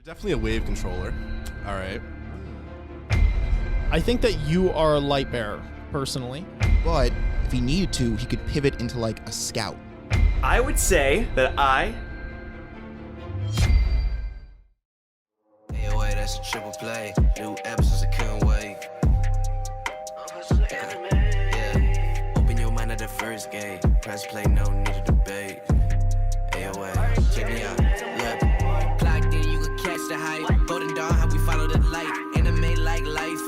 You're definitely a wave controller. All right. I think that you are a Lightbearer, personally. But if he needed to, he could pivot into like a scout. I would say that AoA, that's a triple play. New episodes, I couldn't wait. Yeah. Open your mind at the first gate. Press play, no need to debate. AoA, check me out. Look, plugged in, you could catch the hype. Golden Dawn, how we follow the light. Anime like life,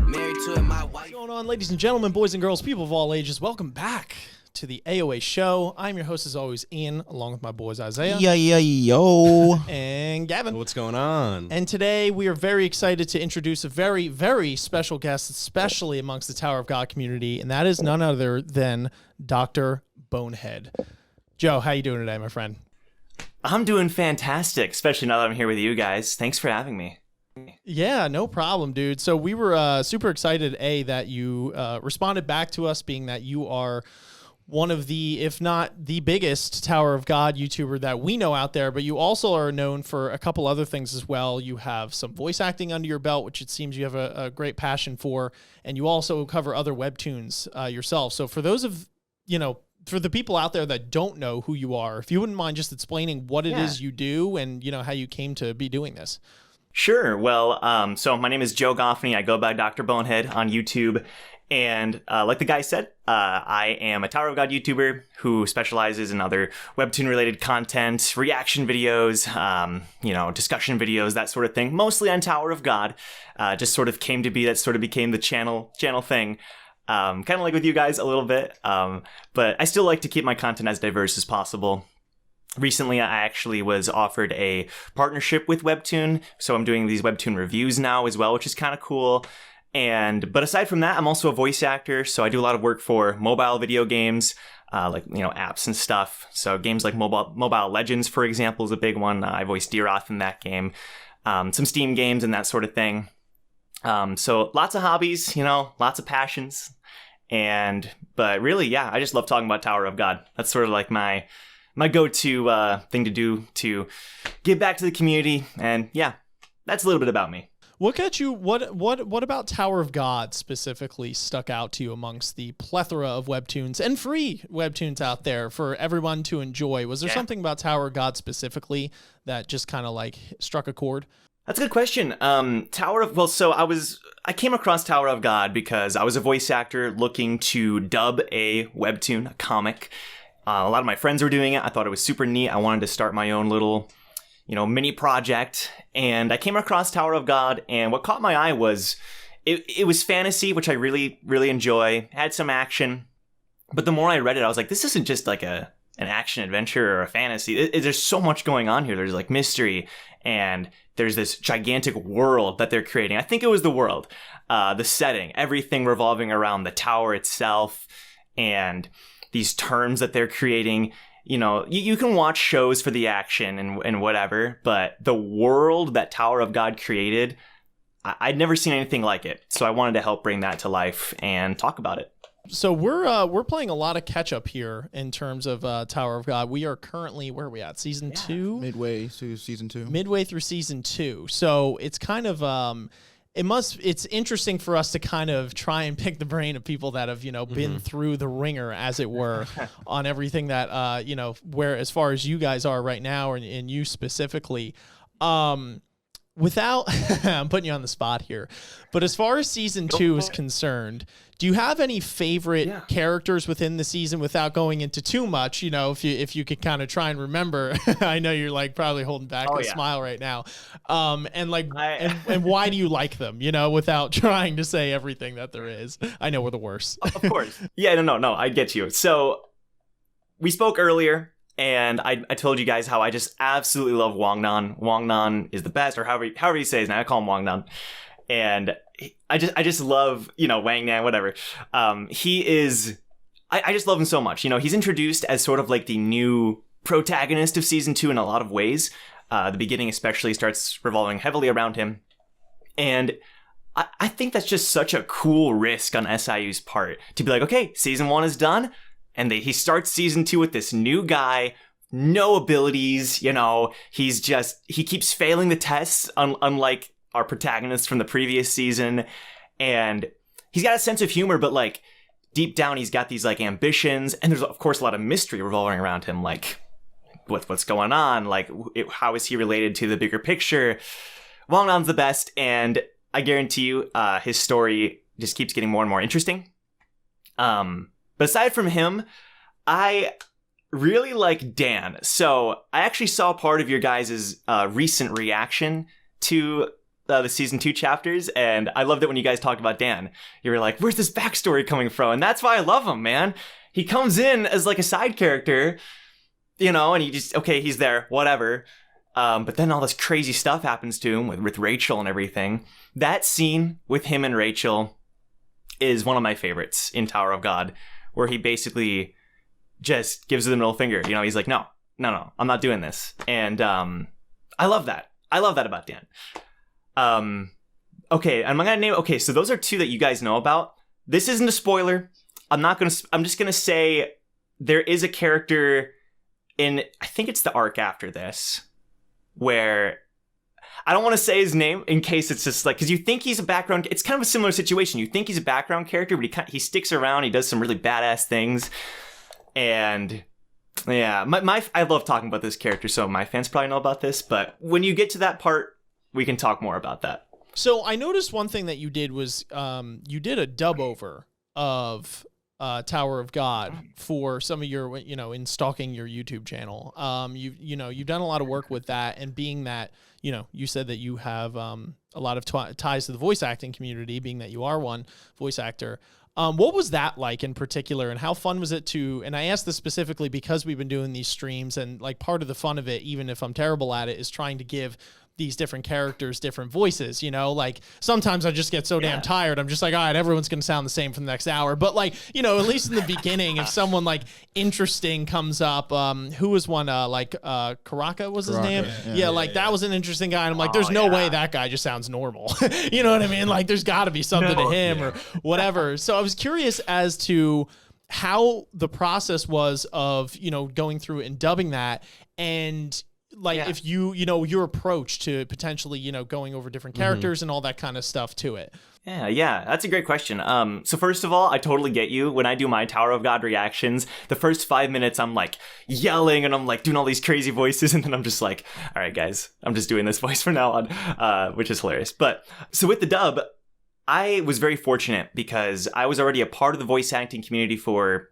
married to it, my wife. What's going on, ladies and gentlemen, boys and girls, people of all ages? Welcome back to the AoA show. I'm your host, as always, Ian, along with my boys Isaiah Yo. and Gavin. What's going on? And today we are very excited to introduce a very, very special guest, especially amongst the Tower of God community, and that is none other than Dr. Bonehead. Joe, how you doing today, my friend? I'm doing fantastic, especially now that I'm here with you guys. Thanks for having me. Yeah, no problem, dude. So we were super excited, that you responded back to us, being that you are one of the, if not the biggest Tower of God YouTuber that we know out there, but you also are known for a couple other things as well. You have some voice acting under your belt, which it seems you have a great passion for, and you also cover other webtoons yourself. So for those of, for the people out there that don't know who you are, if you wouldn't mind just explaining what it is you do and, how you came to be doing this. Sure. Well, so my name is Joe Goffney. I go by Dr Bonehead on YouTube. And like the guy said, I am a Tower of God YouTuber who specializes in other Webtoon-related content, reaction videos, discussion videos, that sort of thing. Mostly on Tower of God. Just sort of came to be, that sort of became the channel thing. Kind of like with you guys a little bit. But I still like to keep my content as diverse as possible. Recently, I actually was offered a partnership with Webtoon. So I'm doing these Webtoon reviews now as well, which is kind of cool. But aside from that, I'm also a voice actor, so I do a lot of work for mobile video games, apps and stuff. So games like Mobile Legends, for example, is a big one. I voiced Deeroth in that game. Some Steam games and that sort of thing. So lots of hobbies, lots of passions. But really, yeah, I just love talking about Tower of God. That's sort of like my go-to thing to do to give back to the community. And yeah, that's a little bit about me. What got you? What about Tower of God specifically stuck out to you amongst the plethora of webtoons and free webtoons out there for everyone to enjoy? Was there something about Tower of God specifically that just kind of like struck a chord? That's a good question. I came across Tower of God because I was a voice actor looking to dub a webtoon, a comic. A lot of my friends were doing it. I thought it was super neat. I wanted to start my own little mini project, and I came across Tower of God, and what caught my eye was it was fantasy, which I really, really enjoy. Had some action, but the more I read it, I was like, this isn't just like an action adventure or a fantasy. There's so much going on here. There's like mystery, and there's this gigantic world that they're creating. I think it was the world, the setting, everything revolving around the tower itself, and these terms that they're creating. You can watch shows for the action and whatever, but the world that Tower of God created, I'd never seen anything like it. So I wanted to help bring that to life and talk about it. So we're playing a lot of catch up here in terms of Tower of God. We are currently, where are we at? Season 2? Midway through season 2. Midway through season 2. So it's kind of it's interesting for us to kind of try and pick the brain of people that have, been through the ringer, as it were, on everything that, where as far as you guys are right now and you specifically, without, I'm putting you on the spot here, but as far as season 2 is concerned, do you have any favorite characters within the season without going into too much? If you could kind of try and remember, I know you're like probably holding back a smile right now. And why do you like them, without trying to say everything that there is? I know we're the worst. Of course. Yeah, no, I get you. So we spoke earlier, and I told you guys how I just absolutely love Wangnan. Wangnan is the best, or however you say his name. I call him Wangnan. And I just love, Wang Nan, whatever. He is, I just love him so much. He's introduced as sort of like the new protagonist of season 2 in a lot of ways. The beginning especially starts revolving heavily around him. And I think that's just such a cool risk on SIU's part to be like, okay, season 1 is done. And he starts season 2 with this new guy, no abilities, you know, he keeps failing the tests, unlike our protagonist from the previous season. And he's got a sense of humor, but like deep down, he's got these like ambitions. And there's of course a lot of mystery revolving around him. Like what's going on? Like how is he related to the bigger picture? Wong-Nam's the best. And I guarantee you, his story just keeps getting more and more interesting. But aside from him, I really like Dan. So I actually saw part of your guys' recent reaction to the season 2 chapters, and I loved it when you guys talked about Dan. You were like, where's this backstory coming from? And that's why I love him, man. He comes in as like a side character, you know, and he's there, whatever. But then all this crazy stuff happens to him with Rachel and everything. That scene with him and Rachel is one of my favorites in Tower of God, where he basically just gives her the middle finger. You know, he's like, no, I'm not doing this. And I love that. I love that about Dan. Okay, I'm gonna name. Okay, so those are 2 that you guys know about. This isn't a spoiler. I'm just gonna say there is a character in, I think it's the arc after this, where I don't want to say his name in case it's just like, because you think he's a background. It's kind of a similar situation. You think he's a background character, but he sticks around. He does some really badass things, and yeah, I love talking about this character. So my fans probably know about this, but when you get to that part, we can talk more about that. So I noticed one thing that you did was you did a dub over of Tower of God for some of your, you know, in stalking your YouTube channel. You've done a lot of work with that, and being that, you know, you said that you have a lot of ties to the voice acting community, being that you are one voice actor. What was that like in particular, and how fun was it to, and I asked this specifically because we've been doing these streams, and like part of the fun of it, even if I'm terrible at it, is trying to give these different characters different voices, you know, like sometimes I just get so damn tired. I'm just like, all right, everyone's going to sound the same for the next hour. But like, you know, at least in the beginning, if someone like interesting comes up, who was one, Karaka was his name? Yeah, that was an interesting guy. And I'm like, there's no way that guy just sounds normal. You know what I mean? Like there's gotta be something to him or whatever. So I was curious as to how the process was of, you know, going through and dubbing that, and if you know, your approach to potentially, you know, going over different characters and all that kind of stuff to it. Yeah, that's a great question. So first of all, I totally get you. When I do my Tower of God reactions, the first 5 minutes I'm like yelling and I'm like doing all these crazy voices, and then I'm just like, all right, guys, I'm just doing this voice from now on, which is hilarious. But so with the dub, I was very fortunate because I was already a part of the voice acting community for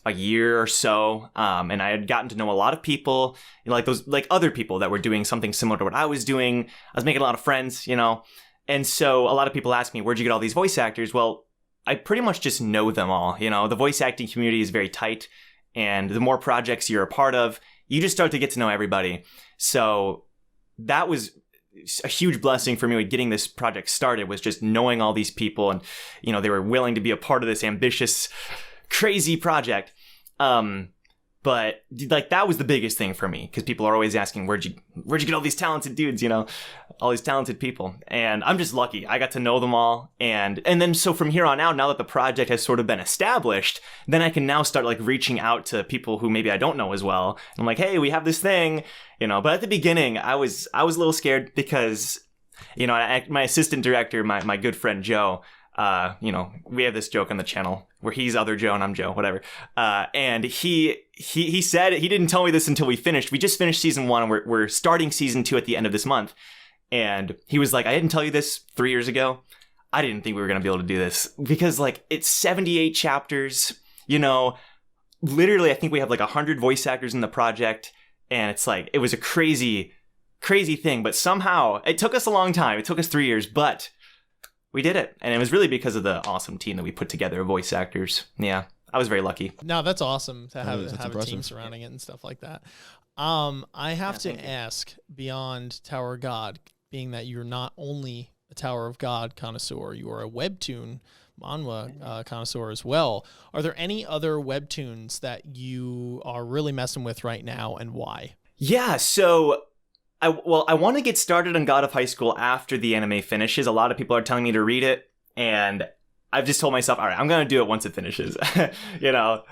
a year or so, and I had gotten to know a lot of people, you know, like other people that were doing something similar to what I was doing. I was making a lot of friends, you know, and so a lot of people ask me, where'd you get all these voice actors? Well, I pretty much just know them all. You know, the voice acting community is very tight, and the more projects you're a part of, you just start to get to know everybody. So that was a huge blessing for me with getting this project started, was just knowing all these people, and, you know, they were willing to be a part of this ambitious, crazy project. But like that was the biggest thing for me, because people are always asking, where'd you get all these talented dudes, you know, all these talented people. And I'm just lucky I got to know them all. And then so from here on out, now that the project has sort of been established, then I can now start like reaching out to people who maybe I don't know as well. I'm like, hey, we have this thing, you know. But at the beginning, I was a little scared because, you know, my assistant director, my good friend Joe, you know, we have this joke on the channel where he's other Joe and I'm Joe, whatever. And he said, he didn't tell me this until we finished. We just finished season 1 and we're starting season 2 at the end of this month. And he was like, I didn't tell you this 3 years ago. I didn't think we were going to be able to do this, because like it's 78 chapters, you know, literally, I think we have like 100 voice actors in the project. And it's like, it was a crazy thing, but somehow it took us a long time. It took us 3 years, but we did it. And it was really because of the awesome team that we put together of voice actors. Yeah, I was very lucky. No, that's awesome to have a team surrounding it and stuff like that. I have to ask, beyond Tower of God, being that you're not only a Tower of God connoisseur, you are a Webtoon manhwa connoisseur as well. Are there any other Webtoons that you are really messing with right now, and why? Yeah, so I want to get started on God of High School after the anime finishes. A lot of people are telling me to read it, and I've just told myself, all right, I'm going to do it once it finishes. You know,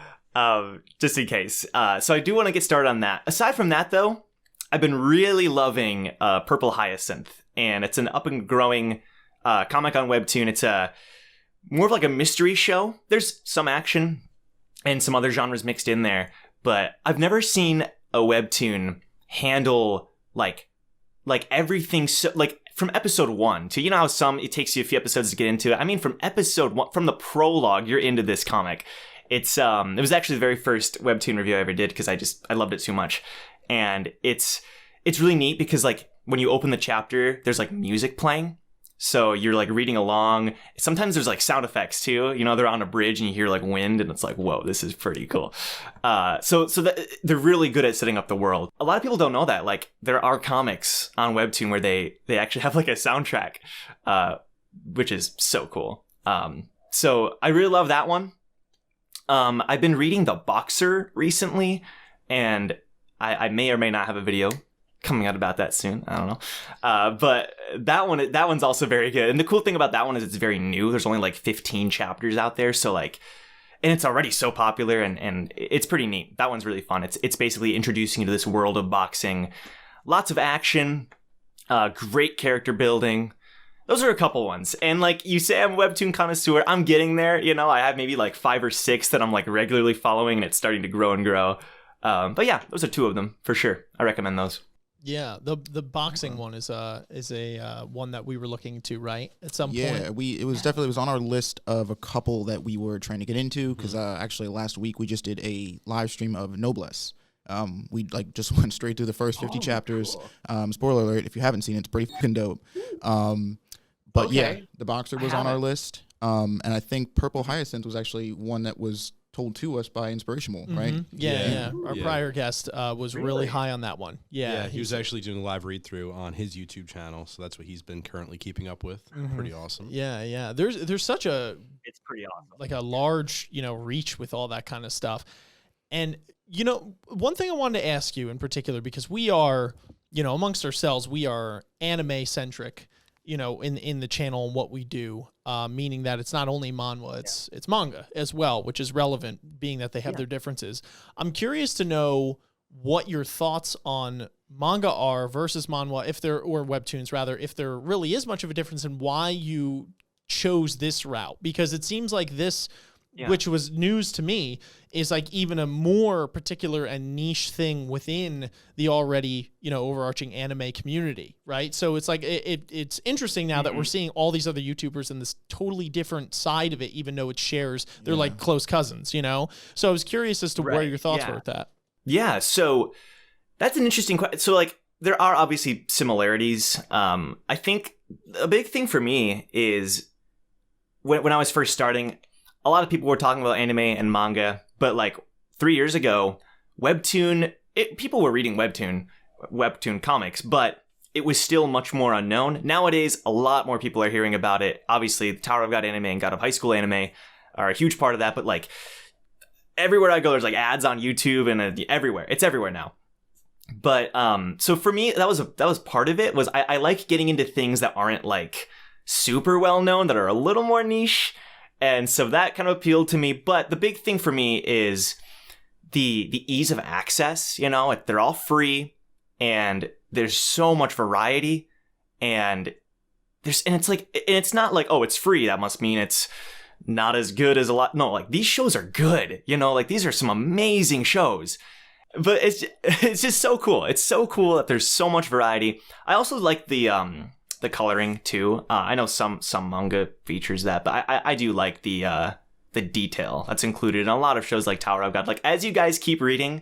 just in case. So I do want to get started on that. Aside from that, though, I've been really loving Purple Hyacinth, and it's an up and growing comic on Webtoon. It's more of like a mystery show. There's some action and some other genres mixed in there, but I've never seen a Webtoon handle like everything, so like from episode 1 to, you know how it takes you a few episodes to get into it. I mean, from episode 1, from the prologue, you're into this comic. It was actually the very first Webtoon review I ever did because I loved it too much. And it's really neat because like when you open the chapter, there's like music playing. So you're like reading along. Sometimes there's like sound effects too. You know, they're on a bridge and you hear like wind and it's like, whoa, this is pretty cool. So they're really good at setting up the world. A lot of people don't know that. Like there are comics on Webtoon where they actually have like a soundtrack, which is so cool. So I really love that one. I've been reading The Boxer recently, and I may or may not have a video coming out about that soon. I don't know. But that one's also very good. And the cool thing about that one is it's very new. There's only like 15 chapters out there. So like, and it's already so popular and it's pretty neat. That one's really fun. It's basically introducing you to this world of boxing. Lots of action, great character building. Those are a couple ones. And like you say, I'm a Webtoon connoisseur. I'm getting there. You know, I have maybe like 5 or 6 that I'm like regularly following, and it's starting to grow and grow. But yeah, those are 2 of them for sure. I recommend those. Yeah, the boxing one is a one that we were looking to, right, at some point. Yeah, it was on our list of a couple that we were trying to get into because actually last week we just did a live stream of Noblesse. We like just went straight through the first 50 chapters. Cool. Spoiler alert: if you haven't seen it, it's pretty fucking dope. But okay. Yeah, The Boxer was on our list. And I think Purple Hyacinth was actually one that was told to us by Inspirational, right? Yeah. Our prior guest was really high on that one. Yeah, he was actually doing a live read through on his YouTube channel, so that's what he's been currently keeping up with. Pretty awesome. Yeah. There's such it's pretty awesome. Like a large, reach with all that kind of stuff. And one thing I wanted to ask you in particular, because we are, amongst ourselves, we are anime centric, in the channel and what we do, meaning that it's not only manhwa, it's manga as well, which is relevant being that they have their differences. I'm curious to know what your thoughts on manga are versus manhwa, or webtoons rather, if there really is much of a difference, and why you chose this route, because it seems like this, which was news to me, is like even a more particular and niche thing within the already, overarching anime community, right? So it's like, it's interesting now that we're seeing all these other YouTubers in this totally different side of it, even though it shares, they're like close cousins, So I was curious as to where your thoughts were with that. Yeah, so that's an interesting question. So like, there are obviously similarities. I think a big thing for me is when I was first starting, a lot of people were talking about anime and manga, but like 3 years ago, people were reading Webtoon comics, but it was still much more unknown. Nowadays, a lot more people are hearing about it. Obviously, Towerofgod anime and God of High School anime are a huge part of that, but like everywhere I go, there's like ads on YouTube and everywhere. It's everywhere now. But so for me, that was part of it. Was I like getting into things that aren't like super well known, that are a little more niche. And so that kind of appealed to me. But the big thing for me is the ease of access. They're all free, and there's so much variety, and it's not like, oh, it's free, that must mean it's not as good as a lot. No, like these shows are good. Like these are some amazing shows. But it's just so cool. It's so cool that there's so much variety. I also like the coloring too. I know some manga features that, but I do like the detail that's included in a lot of shows like Towerofgod. Like as you guys keep reading,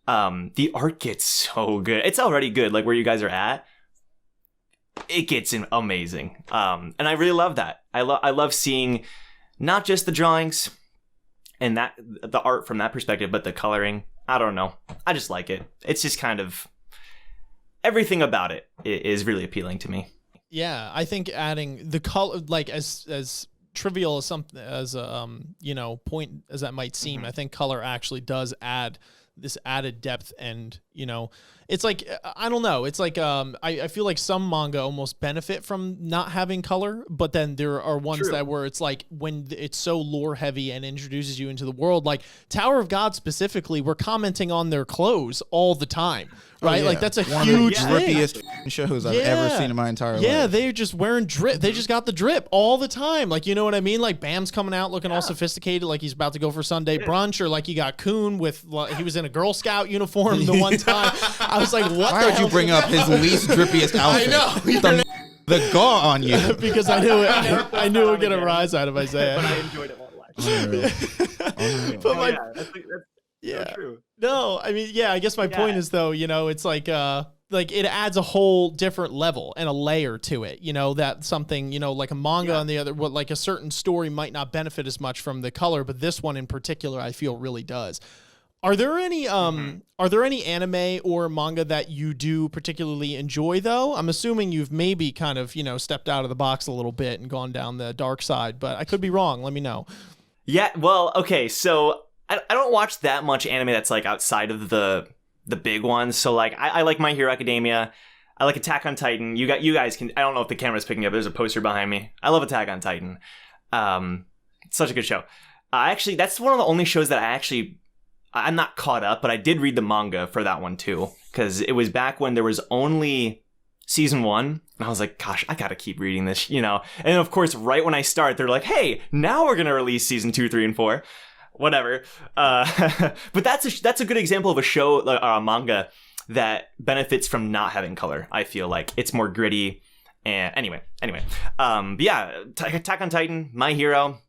the art gets so good. It's already good, like where you guys are at. It gets amazing, and I really love that. I love seeing not just the drawings and the art from that perspective, but the coloring. I don't know. I just like it. It's just kind of everything about it is really appealing to me. Yeah, I think adding the color, like as trivial as something as a point as that might seem, I think color actually does add this added depth, and it's like, I don't know. It's like, I feel like some manga almost benefit from not having color, but then there are ones that where it's like when it's so lore heavy and introduces you into the world, like Tower of God specifically, we're commenting on their clothes all the time. Right, like that's a huge thing. One of the drippiest shows I've ever seen in my entire life. Yeah, they're just wearing drip. They just got the drip all the time. Like, you know what I mean? Like Bam's coming out looking all sophisticated, like he's about to go for Sunday brunch, or like you got Coon with he was in a Girl Scout uniform the one time. I was like, what? Why would you bring up his least drippiest outfit? I know. The gaw on you. Because I knew it. I knew it would get a rise out of Isaiah. But I enjoyed it while watching. But that's so true. No, I mean, I guess my point is though, you know, it's like it adds a whole different level and a layer to it, you know, that something, you know, like a manga on the other, like a certain story might not benefit as much from the color, but this one in particular, I feel really does. Are there any anime or manga that you do particularly enjoy though? I'm assuming you've maybe kind of, you know, stepped out of the box a little bit and gone down the dark side, but I could be wrong. Let me know. Yeah, well, okay, so I don't watch that much anime that's like outside of the big ones. So like I like My Hero Academia. I like Attack on Titan. You guys can, I don't know if the camera's picking up. There's a poster behind me. I love Attack on Titan. It's such a good show. Actually, that's one of the only shows that I'm not caught up, but I did read the manga for that one too, because it was back when there was only season 1, and I was like, gosh, I gotta keep reading this, you know. And then of course, right when I start, they're like, hey, now we're gonna release season 2, 3, and 4. Whatever. But that's a good example of a show or a manga that benefits from not having color. I feel like it's more gritty. And anyway. But yeah, Attack on Titan, My Hero.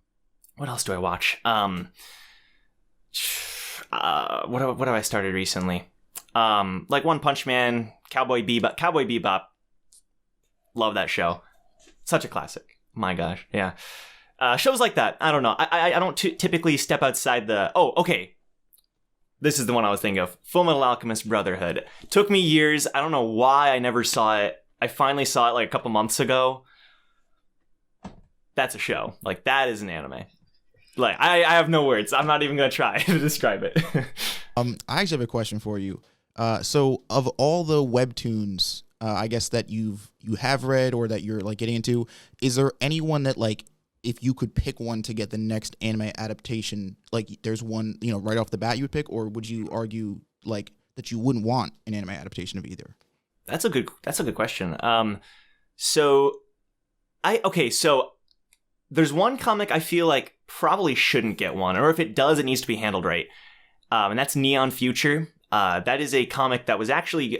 What else do I watch? What have I started recently? Like One Punch Man, Cowboy Bebop. Love that show. Such a classic. My gosh. Yeah. Shows like that. I don't know. I don't typically step outside the... Oh, okay. This is the one I was thinking of. Full Metal Alchemist Brotherhood. Took me years. I don't know why I never saw it. I finally saw it like a couple months ago. That's a show. Like, that is an anime. Like, I have no words. I'm not even going to try to describe it. I actually have a question for you. So of all the webtoons, I guess that you have read or that you're like getting into, is there anyone that like, if you could pick one to get the next anime adaptation, like there's one, you know, right off the bat you would pick, or would you argue like that you wouldn't want an anime adaptation of either? That's a good question. So there's one comic I feel like probably shouldn't get one, or if it does, it needs to be handled right. And that's Neon Future. That is a comic that was actually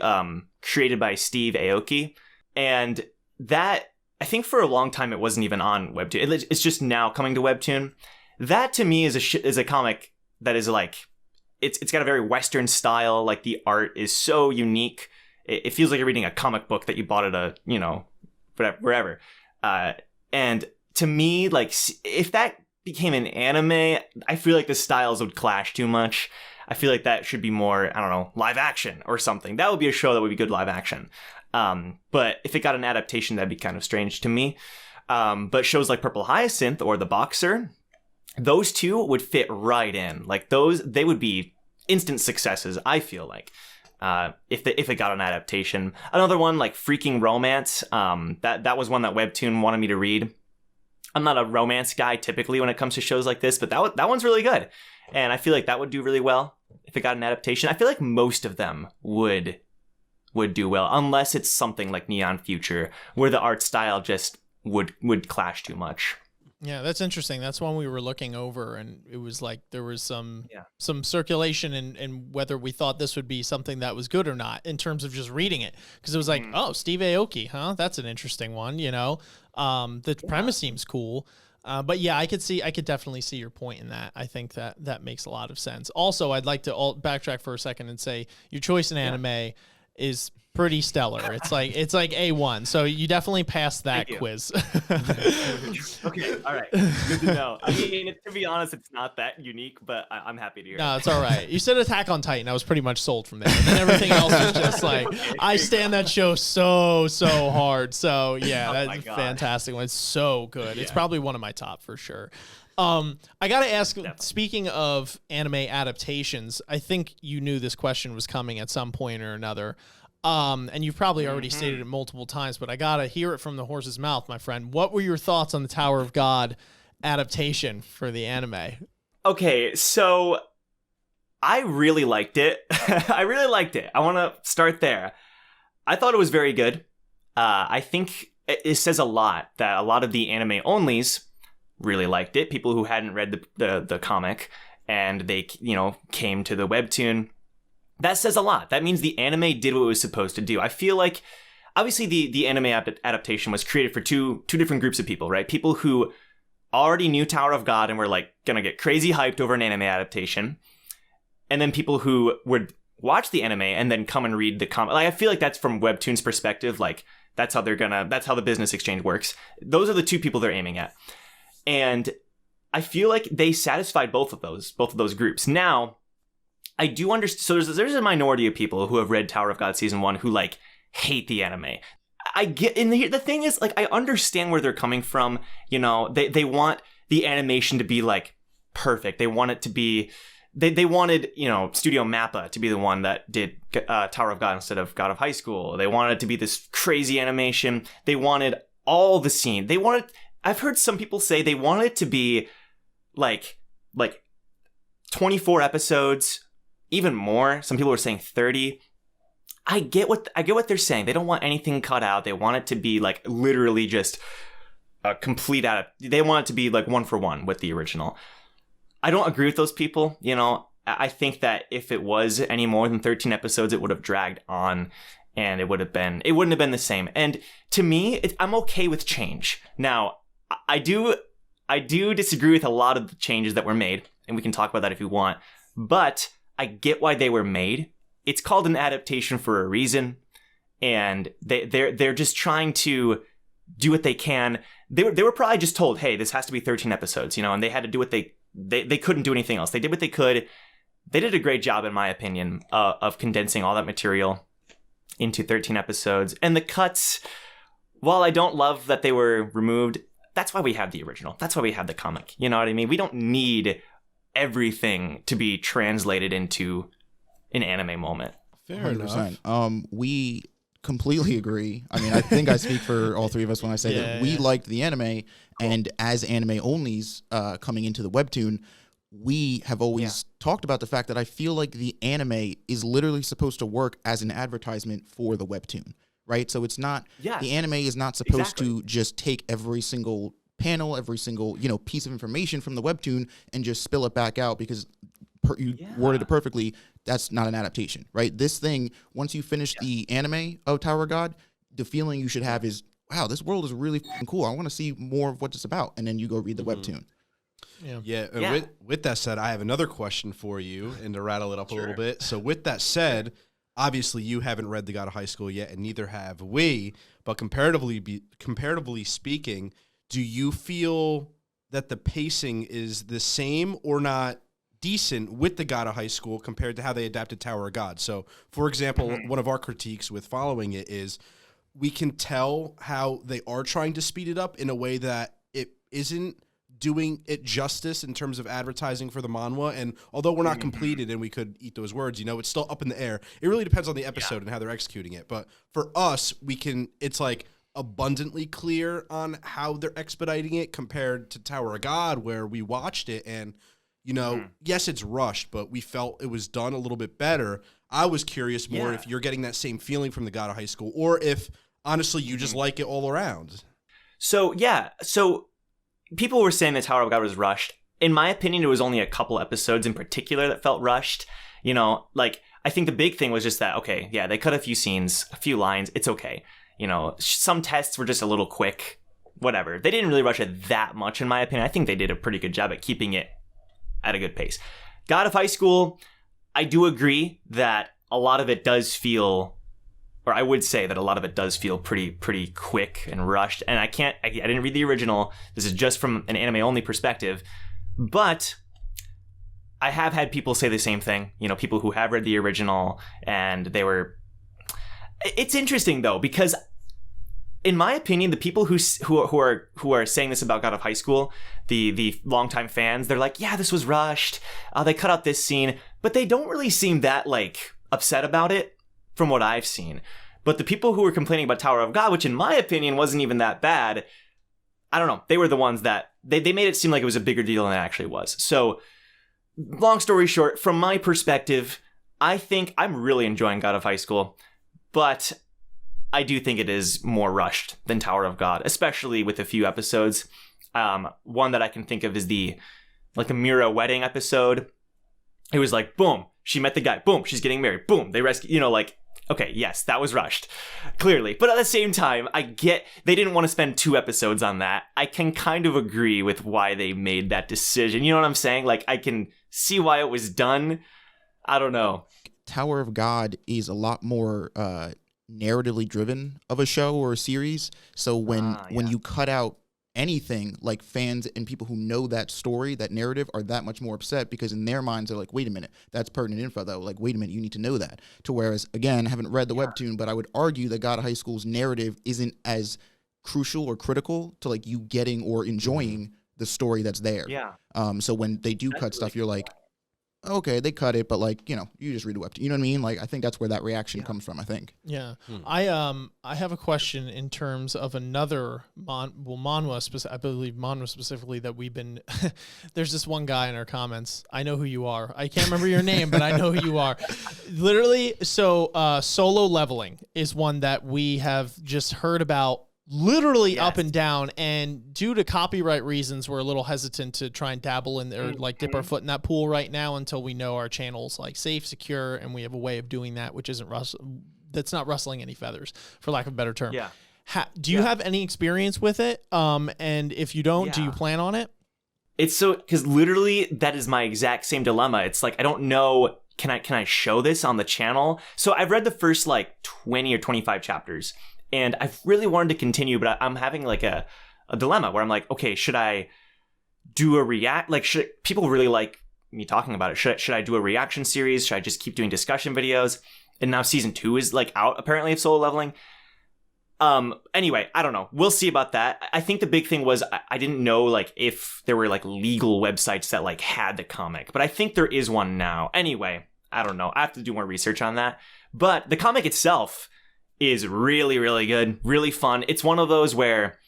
created by Steve Aoki, and that, I think for a long time it wasn't even on Webtoon. It's just now coming to Webtoon. That to me is a comic that is like, it's got a very Western style. Like the art is so unique. It feels like you're reading a comic book that you bought at a, you know, wherever. And to me, like if that became an anime, I feel like the styles would clash too much. I feel like that should be more, I don't know, live action or something. That would be a show that would be good live action. But if it got an adaptation, that'd be kind of strange to me. But shows like Purple Hyacinth or The Boxer, those two would fit right in. Like they would be instant successes, I feel like, if it got an adaptation. Another one like Freaking Romance, that was one that Webtoon wanted me to read. I'm not a romance guy typically when it comes to shows like this, but that one's really good. And I feel like that would do really well if it got an adaptation. I feel like most of them would do well, unless it's something like Neon Future, where the art style just would clash too much. Yeah, that's interesting. That's one we were looking over, and it was like there was some circulation in whether we thought this would be something that was good or not in terms of just reading it, because it was like, oh, Steve Aoki, huh? That's an interesting one, you know. The premise seems cool. But yeah, I could definitely see your point in that. I think that makes a lot of sense. Also, I'd like to backtrack for a second and say your choice in anime is pretty stellar. It's like A1. So you definitely passed that quiz. Okay, all right. Good to know. I mean, to be honest, it's not that unique, but I'm happy to hear it. No, it's all right. You said Attack on Titan. I was pretty much sold from there. And then everything else was just like, I stand that show so hard. So yeah, that's a fantastic one. It's so good. Yeah. It's probably one of my top for sure. I gotta ask. Speaking of anime adaptations, I think you knew this question was coming at some point or another. And you've probably already stated it multiple times, but I gotta hear it from the horse's mouth, my friend. What were your thoughts on the Tower of God adaptation for the anime? Okay, so I really liked it. I really liked it. I want to start there. I thought it was very good. I think it says a lot that a lot of the anime onlys really liked it. People who hadn't read the comic and they, came to the webtoon. That says a lot. That means the anime did what it was supposed to do. I feel like, obviously, the anime adaptation was created for two different groups of people, right? People who already knew Tower of God and were like gonna get crazy hyped over an anime adaptation, and then people who would watch the anime and then come and read the comic. Like, I feel like that's from Webtoon's perspective. Like, that's how the business exchange works. Those are the two people they're aiming at, and I feel like they satisfied both of those groups. Now, I do understand. So there's a minority of people who have read Tower of God season 1 who like hate the anime. I get in the thing is, like, I understand where they're coming from. They want the animation to be like perfect. They want it to be. They wanted Studio Mappa to be the one that did Tower of God instead of God of High School. They wanted it to be this crazy animation. They wanted all the scene. I've heard some people say they wanted it to be like 24 episodes. Even more. Some people were saying 30. I get what they're saying. They don't want anything cut out. They want it to be like literally just a complete they want it to be like 1-for-1 with the original. I don't agree with those people. I think that if it was any more than 13 episodes, it would have dragged on and it wouldn't have been the same. And to me, I'm okay with change. Now, I do disagree with a lot of the changes that were made, and we can talk about that if you want, but I get why they were made. It's called an adaptation for a reason, and they're just trying to do what they can. They were probably just told, hey, this has to be 13 episodes, and they had to do what they couldn't do anything else. They did what they could. They did a great job, in my opinion, of condensing all that material into 13 episodes. And the cuts, while I don't love that they were removed, that's why we have the original. That's why we have the comic. You know what I mean? We don't need everything to be translated into an anime moment. Fair enough. We completely agree. I mean, I think I speak for all three of us when I say that we liked the anime, and as anime onlys coming into the webtoon, we have always talked about the fact that I feel like the anime is literally supposed to work as an advertisement for the webtoon, right? So it's not, the anime is not supposed to just take every single panel, every single, piece of information from the webtoon and just spill it back out because you worded it perfectly. That's not an adaptation, right? This thing, once you finish the anime of Tower of God, the feeling you should have is, wow, this world is really cool. I want to see more of what it's about. And then you go read the webtoon. With that said, I have another question for you, and to rattle it up a little bit. So with that said, obviously you haven't read The God of High School yet, and neither have we. But comparatively speaking, do you feel that the pacing is the same or not decent with The God of High School compared to how they adapted Tower of God? So, for example, one of our critiques with following it is we can tell how they are trying to speed it up in a way that it isn't doing it justice in terms of advertising for the manhwa. And although we're not completed and we could eat those words, it's still up in the air. It really depends on the episode and how they're executing it. But for us, it's like abundantly clear on how they're expediting it compared to Tower of God, where we watched it and, yes, it's rushed, but we felt it was done a little bit better. I was curious more if you're getting that same feeling from The God of High School, or if honestly you just like it all around. So people were saying that Tower of God was rushed. In my opinion, it was only a couple episodes in particular that felt rushed. I think the big thing was just that, they cut a few scenes, a few lines. It's okay. Some tests were just a little quick, whatever. They didn't really rush it that much, in my opinion. I think they did a pretty good job at keeping it at a good pace. God of High School, I do agree that a lot of it does feel, or I would say that a lot of it does feel pretty quick and rushed. And I didn't read the original. This is just from an anime only perspective. But I have had people say the same thing, people who have read the original, and it's interesting though, because in my opinion, the people who are saying this about God of High School, the longtime fans, they're like, yeah, this was rushed. They cut out this scene, but they don't really seem that like upset about it from what I've seen. But the people who were complaining about Tower of God, which in my opinion wasn't even that bad, I don't know. They were the ones that they made it seem like it was a bigger deal than it actually was. So, long story short, from my perspective, I think I'm really enjoying God of High School, but I do think it is more rushed than Tower of God, especially with a few episodes. One that I can think of is the Mira wedding episode. It was like, boom, she met the guy. Boom, she's getting married. Boom, they rescue, okay, yes, that was rushed, clearly. But at the same time, I get they didn't want to spend 2 episodes on that. I can kind of agree with why they made that decision. You know what I'm saying? Like, I can see why it was done. I don't know. Tower of God is a lot more narratively driven of a show or a series. So when you cut out anything, like fans and people who know that story, that narrative, are that much more upset because in their minds they're like, wait a minute, that's pertinent info though. Like, wait a minute, you need to know that. To whereas, again, I haven't read the Webtoon, but I would argue that God of High School's narrative isn't as crucial or critical to like you getting or enjoying the story that's there. Yeah. So when they do cut stuff, you're like, okay, they cut it, but like, you just read the Webtoon. You know what I mean? Like, I think that's where that reaction comes from, I think. Yeah. I have a question in terms of another manhwa, I believe manhwa specifically that we've been, there's this one guy in our comments. I know who you are. I can't remember your name, but I know who you are. Literally. So, Solo Leveling is one that we have just heard about literally up and down, and due to copyright reasons, we're a little hesitant to try and dabble in there, or like dip our foot in that pool right now until we know our channel's like safe, secure, and we have a way of doing that, which isn't that's not rustling any feathers, for lack of a better term. Yeah. Do you have any experience with it? And if you don't, do you plan on it? It's so, because literally that is my exact same dilemma. It's like, I don't know, can I show this on the channel? So I've read the first like 20 or 25 chapters. And I've really wanted to continue, but I'm having like a dilemma where I'm like, okay, should I do a react? Like, people really like me talking about it. Should I do a reaction series? Should I just keep doing discussion videos? And now season 2 is like out apparently of Solo Leveling. Anyway, I don't know. We'll see about that. I think the big thing was I didn't know like if there were like legal websites that like had the comic, but I think there is one now. Anyway, I don't know. I have to do more research on that. But the comic itself is really, really good, really fun. It's one of those where,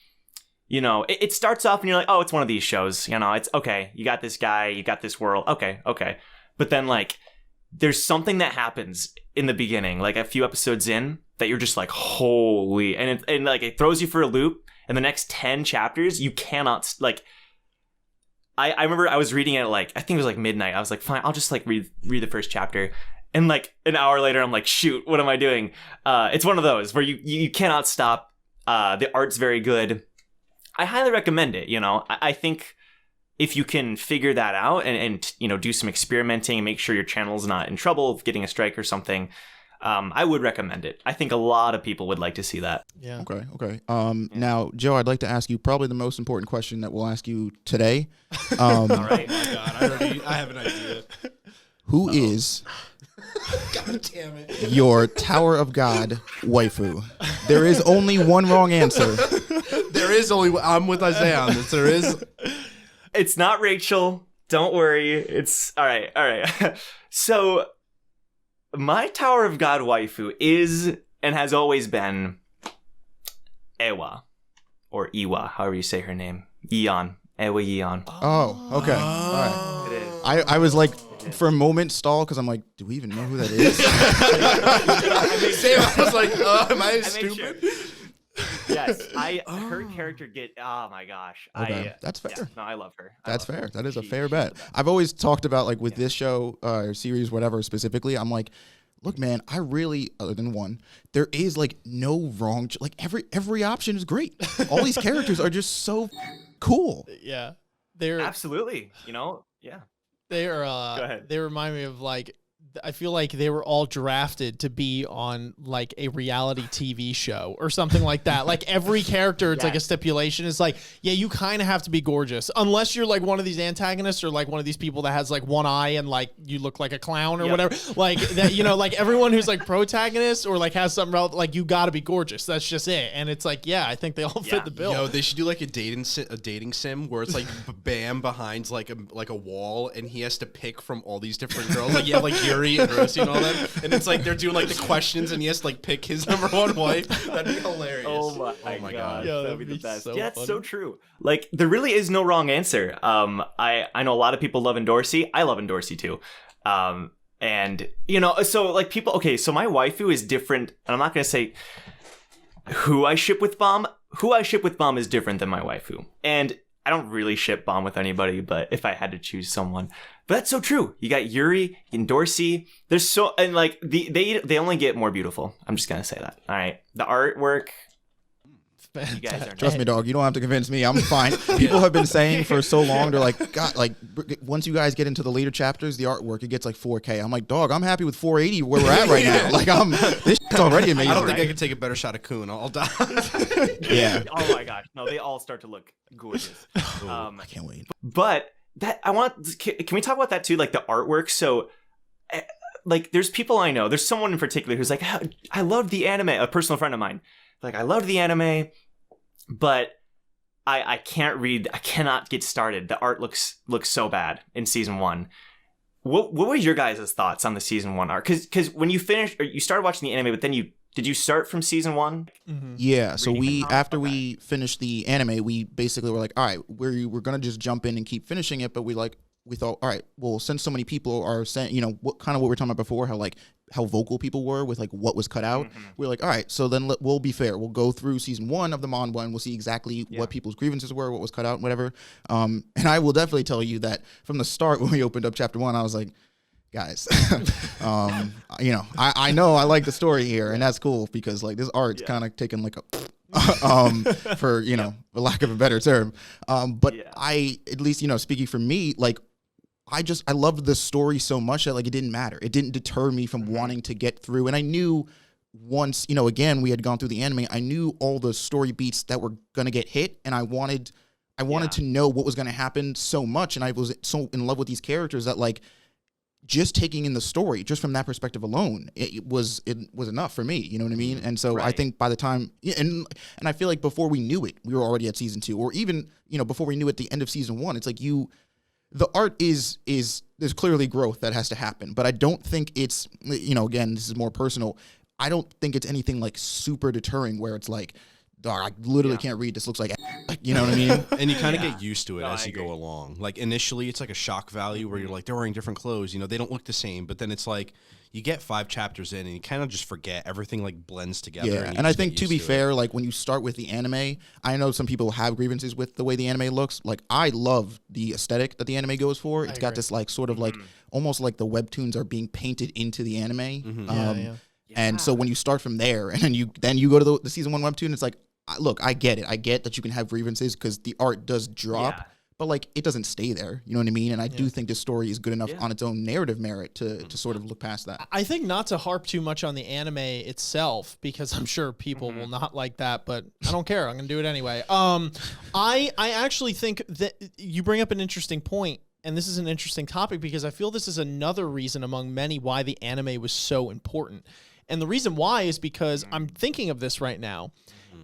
it starts off and you're like, oh, it's one of these shows. It's okay. You got this guy, you got this world. Okay. But then like, there's something that happens in the beginning, like a few episodes in, that you're just like, holy, and like it throws you for a loop. And the next 10 chapters, you cannot like. I remember I was reading it like, I think it was like midnight. I was like, fine, I'll just like read the first chapter. And like an hour later, I'm like, shoot, what am I doing? It's one of those where you cannot stop. The art's very good. I highly recommend it. I think if you can figure that out and do some experimenting and make sure your channel's not in trouble of getting a strike or something, I would recommend it. I think a lot of people would like to see that. Yeah. Okay. Now, Joe, I'd like to ask you probably the most important question that we'll ask you today. All right. Oh my God, I have an idea. Who is God damn it. your Tower of God waifu? There is only one wrong answer. I'm with Isaiah on this. There is. It's not Rachel. Don't worry. It's all right. So my Tower of God waifu is and has always been Ewa, or Iwa, however you say her name. Yeon. Ewa Yeon. Oh, okay. All right. It is. I was like, for a moment, stall, because I'm like, do we even know who that is? I was like, am I stupid? Sure. Yes, her character oh my gosh. Okay, that's fair. Yeah, no, I love her. That's fair. That is a fair bet. I've always talked about like with this show or series, whatever specifically, I'm like, look, man, I really, other than one, there is like no wrong, like every option is great. All these characters are just so cool. Yeah. They're absolutely, yeah. They are. Go ahead. They remind me of like I feel like they were all drafted to be on like a reality TV show or something like that. Like every character, it's like a stipulation. It's like, yeah, you kind of have to be gorgeous unless you're like one of these antagonists or like one of these people that has like one eye and like you look like a clown or whatever. Like that, you know, like everyone who's like protagonist or like has something relevant, like you got to be gorgeous. That's just it. And it's like, yeah, I think they all fit the bill. Yo, they should do like a dating sim where it's like Bam behind like a wall and he has to pick from all these different girls. Like like Yuri and Rosie and all that, and it's like they're doing like the questions, and he has to like pick his number one wife. That'd be hilarious. Oh my god, Yo, that'd be the best. so Yeah, it's funny. so true. Like there really is no wrong answer. I know a lot of people love Dorsey. I love Dorsey too. And you know, so like people. Okay, so my waifu is different, and I'm not gonna say who I ship with Bomb. Who I ship with Bomb is different than my waifu, and I don't really ship Bomb with anybody. But if I had to choose someone. But that's so true. You got Yuri and Dorsey. There's so and like they only get more beautiful. I'm just gonna say that. All right, the artwork. You guys are Trust me, dog. You don't have to convince me. I'm fine. People have been saying for so long. They're like, God, like once you guys get into the later chapters, the artwork it gets like 4K. I'm like, dog. I'm happy with 480 where we're at right now. Like this shit's already amazing. I don't think I could take a better shot of Kun. I'll die. Yeah. Oh my gosh. No, they all start to look gorgeous. I can't wait. But that can we talk about that too, like the artwork? So like there's people I know, there's someone in particular who's like, I love the anime, a personal friend of mine, like I love the anime, but I cannot get started. The art looks so bad in season 1. What were your guys' thoughts on the season 1 art? Because when you finished or you started watching the anime, but then did you start from season 1? Mm-hmm. Yeah, so after Okay. we finished the anime, we basically were like, all right, we're gonna just jump in and keep finishing it. But we thought, all right, well, since so many people are saying, you know, what we were talking about before, how vocal people were with like what was cut out. We're like, all right, so then we'll be fair. We'll go through season 1 of the manga and we'll see exactly what people's grievances were, what was cut out, whatever. And I will definitely tell you that from the start when we opened up chapter 1, I was like, guys, you know, I know I like the story here, and that's cool because like this art's kind of taken like a for you know for lack of a better term. But I at least you know speaking for me, like I loved the story so much that like it didn't matter. It didn't deter me from wanting to get through, and I knew once you know again we had gone through the anime, I knew all the story beats that were gonna get hit, and I wanted to know what was gonna happen so much, and I was so in love with these characters that like. Just taking in the story, just from that perspective alone, it was enough for me. You know what I mean? And so I think by the time, and I feel like before we knew it, we were already at season 2, or even you know before we knew at the end of season 1, it's like the art is there's clearly growth that has to happen, but I don't think it's you know again this is more personal. I don't think it's anything like super deterring where it's like. Dog, I literally can't read. This looks like, you know what I mean? And you kind of get used to it as you go along. Like initially, it's like a shock value where you're like, they're wearing different clothes. You know, they don't look the same. But then it's like you get 5 chapters in, and you kind of just forget everything. Like blends together. Yeah, and I think to be fair, like when you start with the anime, I know some people have grievances with the way the anime looks. Like I love the aesthetic that the anime goes for. It's got this like sort of like almost like the webtoons are being painted into the anime. And so when you start from there, and then you go to the season 1 webtoon, it's like. Look, I get it. I get that you can have grievances because the art does drop, but like it doesn't stay there. You know what I mean? And I do think this story is good enough on its own narrative merit to sort of look past that. I think not to harp too much on the anime itself because I'm sure people will not like that, but I don't care. I'm going to do it anyway. I actually think that you bring up an interesting point, and this is an interesting topic because I feel this is another reason among many why the anime was so important. And the reason why is because I'm thinking of this right now.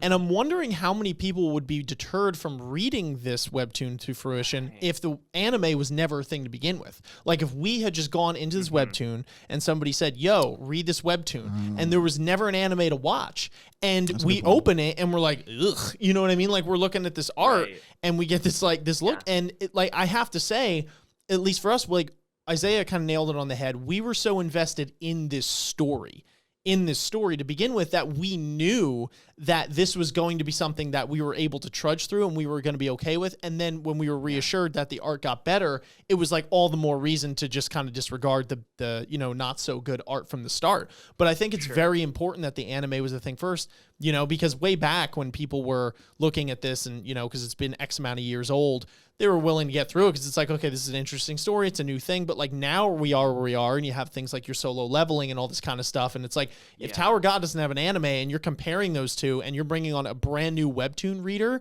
And I'm wondering how many people would be deterred from reading this webtoon to fruition if the anime was never a thing to begin with. Like if we had just gone into this webtoon and somebody said, yo, read this webtoon, and there was never an anime to watch. And we open it and we're like, ugh, you know what I mean? Like we're looking at this art and we get this like this look. And it, like I have to say, at least for us, like Isaiah kind of nailed it on the head. We were so invested in this story to begin with that we knew that this was going to be something that we were able to trudge through and we were going to be okay with. And then when we were reassured that the art got better, it was like all the more reason to just kind of disregard the you know, not so good art from the start. But I think it's very important that the anime was the thing first you know, because way back when people were looking at this and, you know, because it's been X amount of years old, they were willing to get through it because it's like, okay, this is an interesting story. It's a new thing. But like now we are where we are, and you have things like your solo leveling and all this kind of stuff. And it's like, if Tower of God doesn't have an anime and you're comparing those two and you're bringing on a brand new Webtoon reader,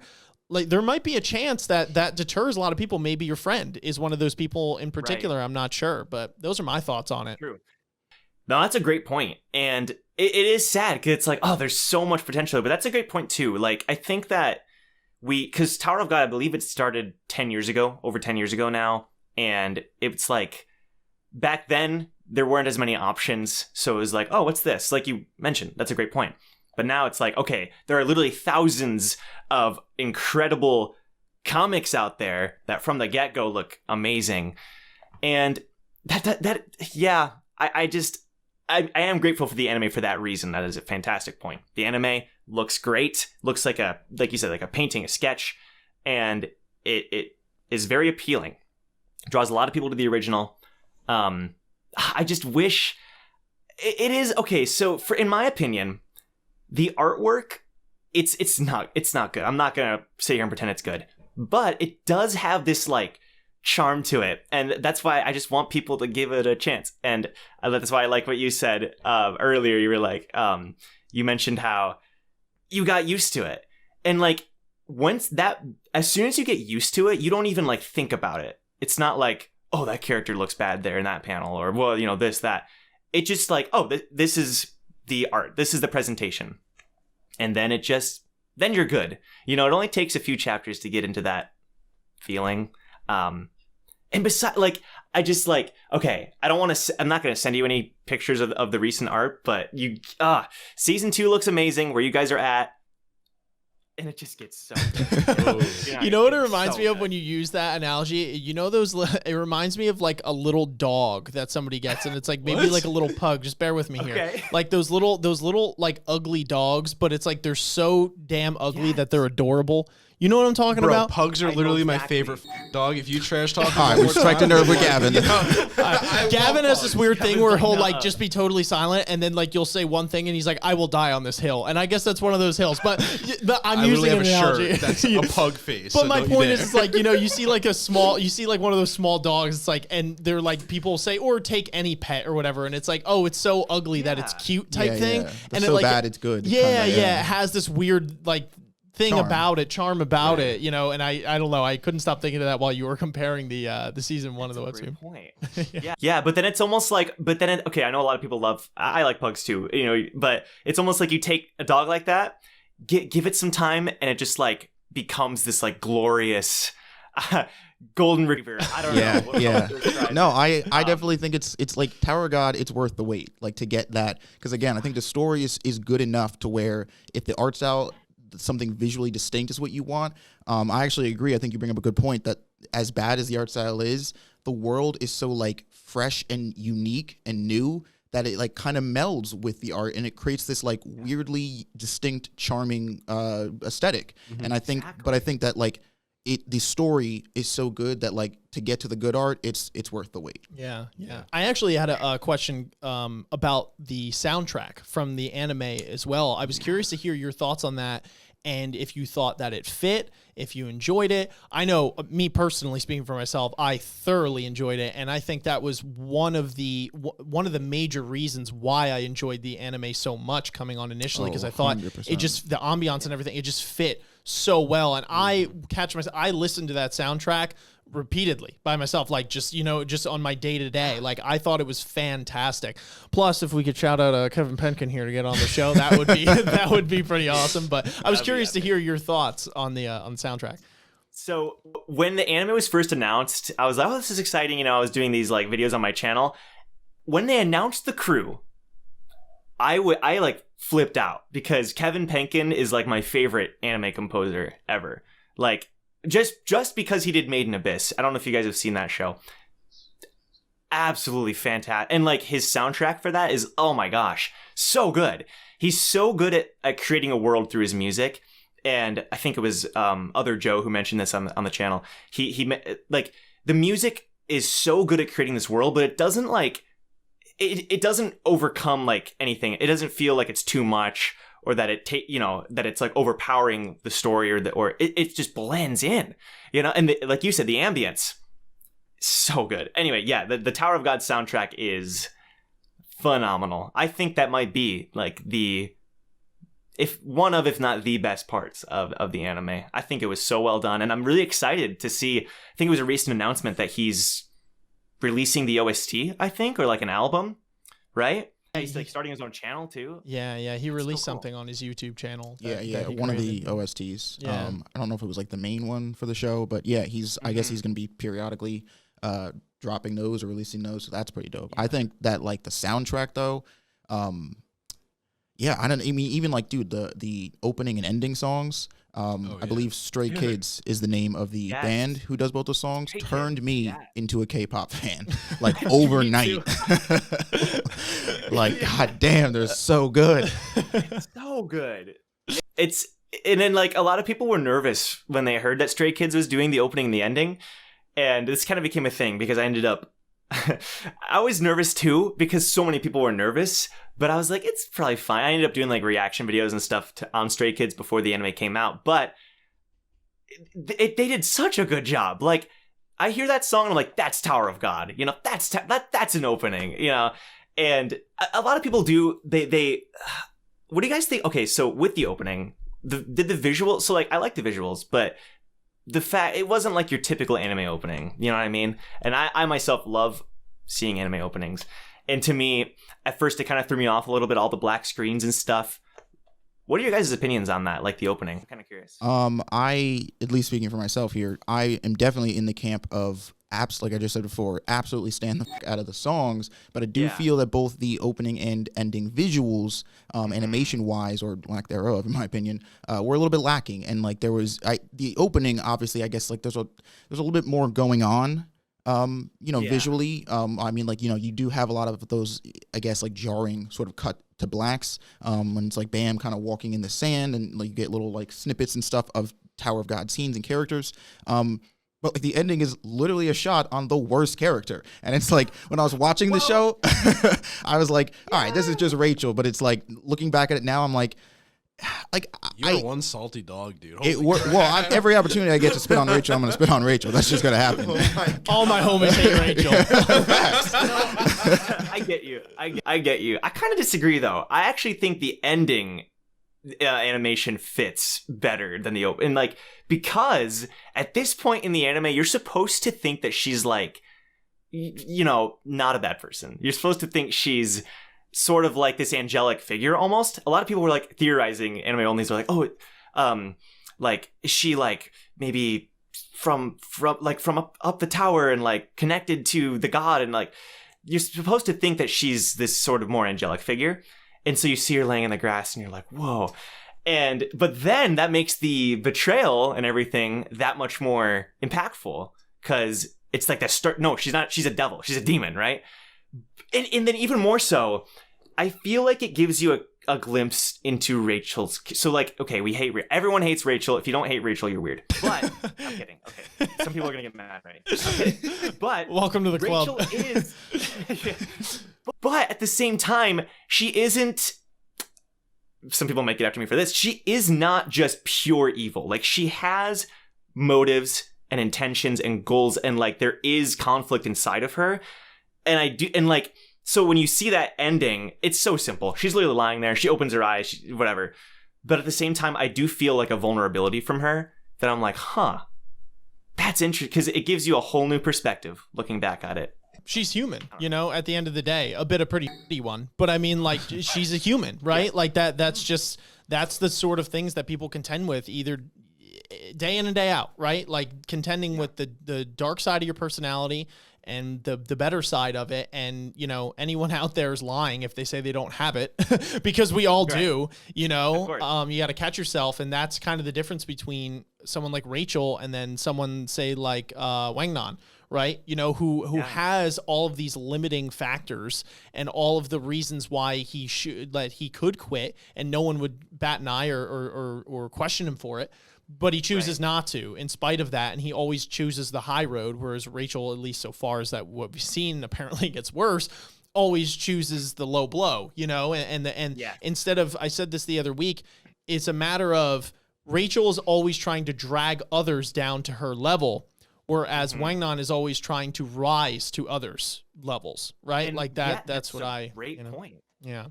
like there might be a chance that deters a lot of people. Maybe your friend is one of those people in particular. Right. I'm not sure, but those are my thoughts on it. True. No, that's a great point. And it is sad because it's like, oh, there's so much potential. But that's a great point too. Like, I think that because Tower of God, I believe it started 10 years ago, over 10 years ago now. And it's like, back then, there weren't as many options. So it was like, oh, what's this? Like you mentioned, that's a great point. But now it's like, okay, there are literally thousands of incredible comics out there that from the get-go look amazing. And I am grateful for the anime for that reason. That is a fantastic point. The anime looks great. Looks like like you said, like a painting, a sketch. And it is very appealing. Draws a lot of people to the original. I just wish it is okay. So in my opinion, the artwork, it's not good. I'm not going to sit here and pretend it's good, but it does have this like charm to it, and that's why I just want people to give it a chance. And that's why I like what you said earlier. You were like, you mentioned how you got used to it, and like as soon as you get used to it, you don't even like think about it. It's not like, oh, that character looks bad there in that panel, or well, you know, this, that. It just like, oh, this is the art, this is the presentation, and then then you're good. You know, it only takes a few chapters to get into that feeling. And besides, like, I just like, okay, I'm not going to send you any pictures of the recent art, but season 2 looks amazing where you guys are at. And it just gets so good. You know what it reminds me of when you use that analogy? You know it reminds me of like a little dog that somebody gets, and it's like maybe like a little pug. Just bear with me here. Like those little like ugly dogs, but it's like they're so damn ugly that they're adorable. You know what I'm talking about? Pugs are literally my favorite dog. If you trash talk, all right, we strike the nerve with Gavin. Gavin has this weird thing where he'll like just be totally silent, and then like you'll say one thing, and he's like, "I will die on this hill," and I guess that's one of those hills. But I'm using an analogy. That's a pug face. But my point is, it's like, you know, you see like one of those small dogs. It's like, and they're like, people say, or take any pet or whatever, and it's like, oh, it's so ugly that it's cute type thing, and so bad it's good. Yeah, it has this weird like thing about it, charm about it, you know, and I don't know, I couldn't stop thinking of that while you were comparing the season 1 of the Webtoon. Point. Yeah, but then it's almost like, okay, I know a lot of people I like pugs too, you know, but it's almost like you take a dog like that, give it some time, and it just like becomes this like glorious golden retriever. I don't know. Yeah. No, I definitely think it's like Tower of God, it's worth the wait, like to get that, because again, I think the story is good enough to where if the art style, something visually distinct is what you want. I actually agree. I think you bring up a good point that as bad as the art style is, the world is so like fresh and unique and new that it like kind of melds with the art, and it creates this like weirdly distinct, charming aesthetic. Mm-hmm. And I think, but I think that like the story is so good that like to get to the good art, it's worth the wait. Yeah. I actually had a question about the soundtrack from the anime as well. I was curious to hear your thoughts on that, and if you thought that it fit, if you enjoyed it. I know, me personally, speaking for myself, I thoroughly enjoyed it, and I think that was one of the major reasons why I enjoyed the anime so much coming on initially, because I thought 100%. It just, the ambiance and everything, it just fit so well. And I listened to that soundtrack repeatedly by myself, like just, you know, just on my day-to-day. Like, I thought it was fantastic. Plus, if we could shout out Kevin Penkin here to get on the show, that would be that would be pretty awesome. But I was curious to hear your thoughts on the soundtrack. So when the anime was first announced, I was like, oh, this is exciting. You know, I was doing these like videos on my channel. When they announced the crew, I like flipped out, because Kevin Penkin is like my favorite anime composer ever. Like, just because he did Made in Abyss. I don't know if you guys have seen that show. Absolutely fantastic. And like his soundtrack for that is, oh my gosh, so good. He's so good at creating a world through his music. And I think it was other Joe who mentioned this on the channel. He like, the music is so good at creating this world, but it doesn't like, it doesn't overcome like anything. It doesn't feel like it's too much, or that that it's like overpowering the story, or it just blends in, and like you said, the ambience, so good. Anyway, yeah, the Tower of God soundtrack is phenomenal. I think that might be like if not the best parts of the anime. I think it was so well done, and I'm really excited to see. I think it was a recent announcement that he's releasing the OST, I think, or like an album, right? He's like starting his own channel too. Yeah. He released something on his YouTube channel. That one created. Of the OSTs. Yeah. I don't know if it was like the main one for the show, but yeah, I guess he's going to be periodically dropping those or releasing those. So that's pretty dope. Yeah. I think that like the soundtrack though, I mean, even like, dude, the opening and ending songs. I believe Stray Kids is the name of the band who does both the songs. Turned me into a K-pop fan, like overnight. Like, god damn, they're so good. It's so good. And then like a lot of people were nervous when they heard that Stray Kids was doing the opening and the ending, and this kind of became a thing because I ended up. I was nervous too because so many people were nervous, but I was like, it's probably fine. I ended up doing like reaction videos and stuff on Stray Kids before the anime came out, but they did such a good job. Like, I hear that song and I'm like, that's Tower of God, that's an opening, and a lot of people do. They what do you guys think? Okay, so with the opening, did the visual? So like, I like the visuals, but the fact it wasn't like your typical anime opening, you know what I mean? And I myself love seeing anime openings. And to me, at first it kind of threw me off a little bit, all the black screens and stuff. What are your guys' opinions on that, like the opening? I'm kind of curious. At least speaking for myself here, I am definitely in the camp of like I just said before, absolutely stand the fuck out of the songs, but I do feel that both the opening and ending visuals, animation-wise, or lack thereof, in my opinion, were a little bit lacking. And like the opening, obviously, I guess like there's a little bit more going on, visually. I mean, like, you do have a lot of those, I guess, like jarring sort of cut to blacks, when it's like Bam kind of walking in the sand, and like you get little like snippets and stuff of Tower of God scenes and characters. But like the ending is literally a shot on the worst character. And it's like, when I was watching the show, I was like, all right, this is just Rachel. But it's like, looking back at it now, I'm like, you're one salty dog, dude. Every opportunity I get to spit on Rachel, I'm going to spit on Rachel. That's just going to happen. All my homies hate Rachel. I get you. I get you. I kind of disagree, though. I actually think the ending animation fits better than the open, like, because at this point in the anime, you're supposed to think that she's like, not a bad person. You're supposed to think she's sort of like this angelic figure almost. A lot of people were like theorizing, anime onlys were like, like, is she like maybe from up the tower and like connected to the god, and like you're supposed to think that she's this sort of more angelic figure. And so you see her laying in the grass and you're like, whoa. But then that makes the betrayal and everything that much more impactful, because it's like that no, she's not, she's a devil, she's a demon, right? And then even more so, I feel like it gives you a glimpse into Rachel's. So like, okay, everyone hates Rachel. If you don't hate Rachel, you're weird. But I'm kidding. Okay, some people are gonna get mad, right? Okay. But welcome to the club. Rachel is. But at the same time, she isn't. Some people might get after me for this. She is not just pure evil. Like, she has motives and intentions and goals, and like there is conflict inside of her. And like, so when you see that ending, it's so simple. She's literally lying there. She opens her eyes, whatever. But at the same time, I do feel like a vulnerability from her that I'm like, that's interesting, because it gives you a whole new perspective looking back at it. She's human, at the end of the day, a bit of pretty one, but I mean, like, she's a human, right? Yeah. Like that's the sort of things that people contend with either day in and day out, right? Like contending with the dark side of your personality and the better side of it. And, anyone out there is lying if they say they don't have it, because we all do, you got to catch yourself. And that's kind of the difference between someone like Rachel and then someone, say, like Wangnan, right? Who has all of these limiting factors and all of the reasons why he could quit, and no one would bat an eye or question him for it. But he chooses not to, in spite of that, and he always chooses the high road, whereas Rachel, at least so far as that what we've seen, apparently gets worse, always chooses the low blow, you know, and instead of, I said this the other week, it's a matter of Rachel is always trying to drag others down to her level, whereas Wangnan is always trying to rise to others' levels, right? And like that. That's what I. Great point. Yeah.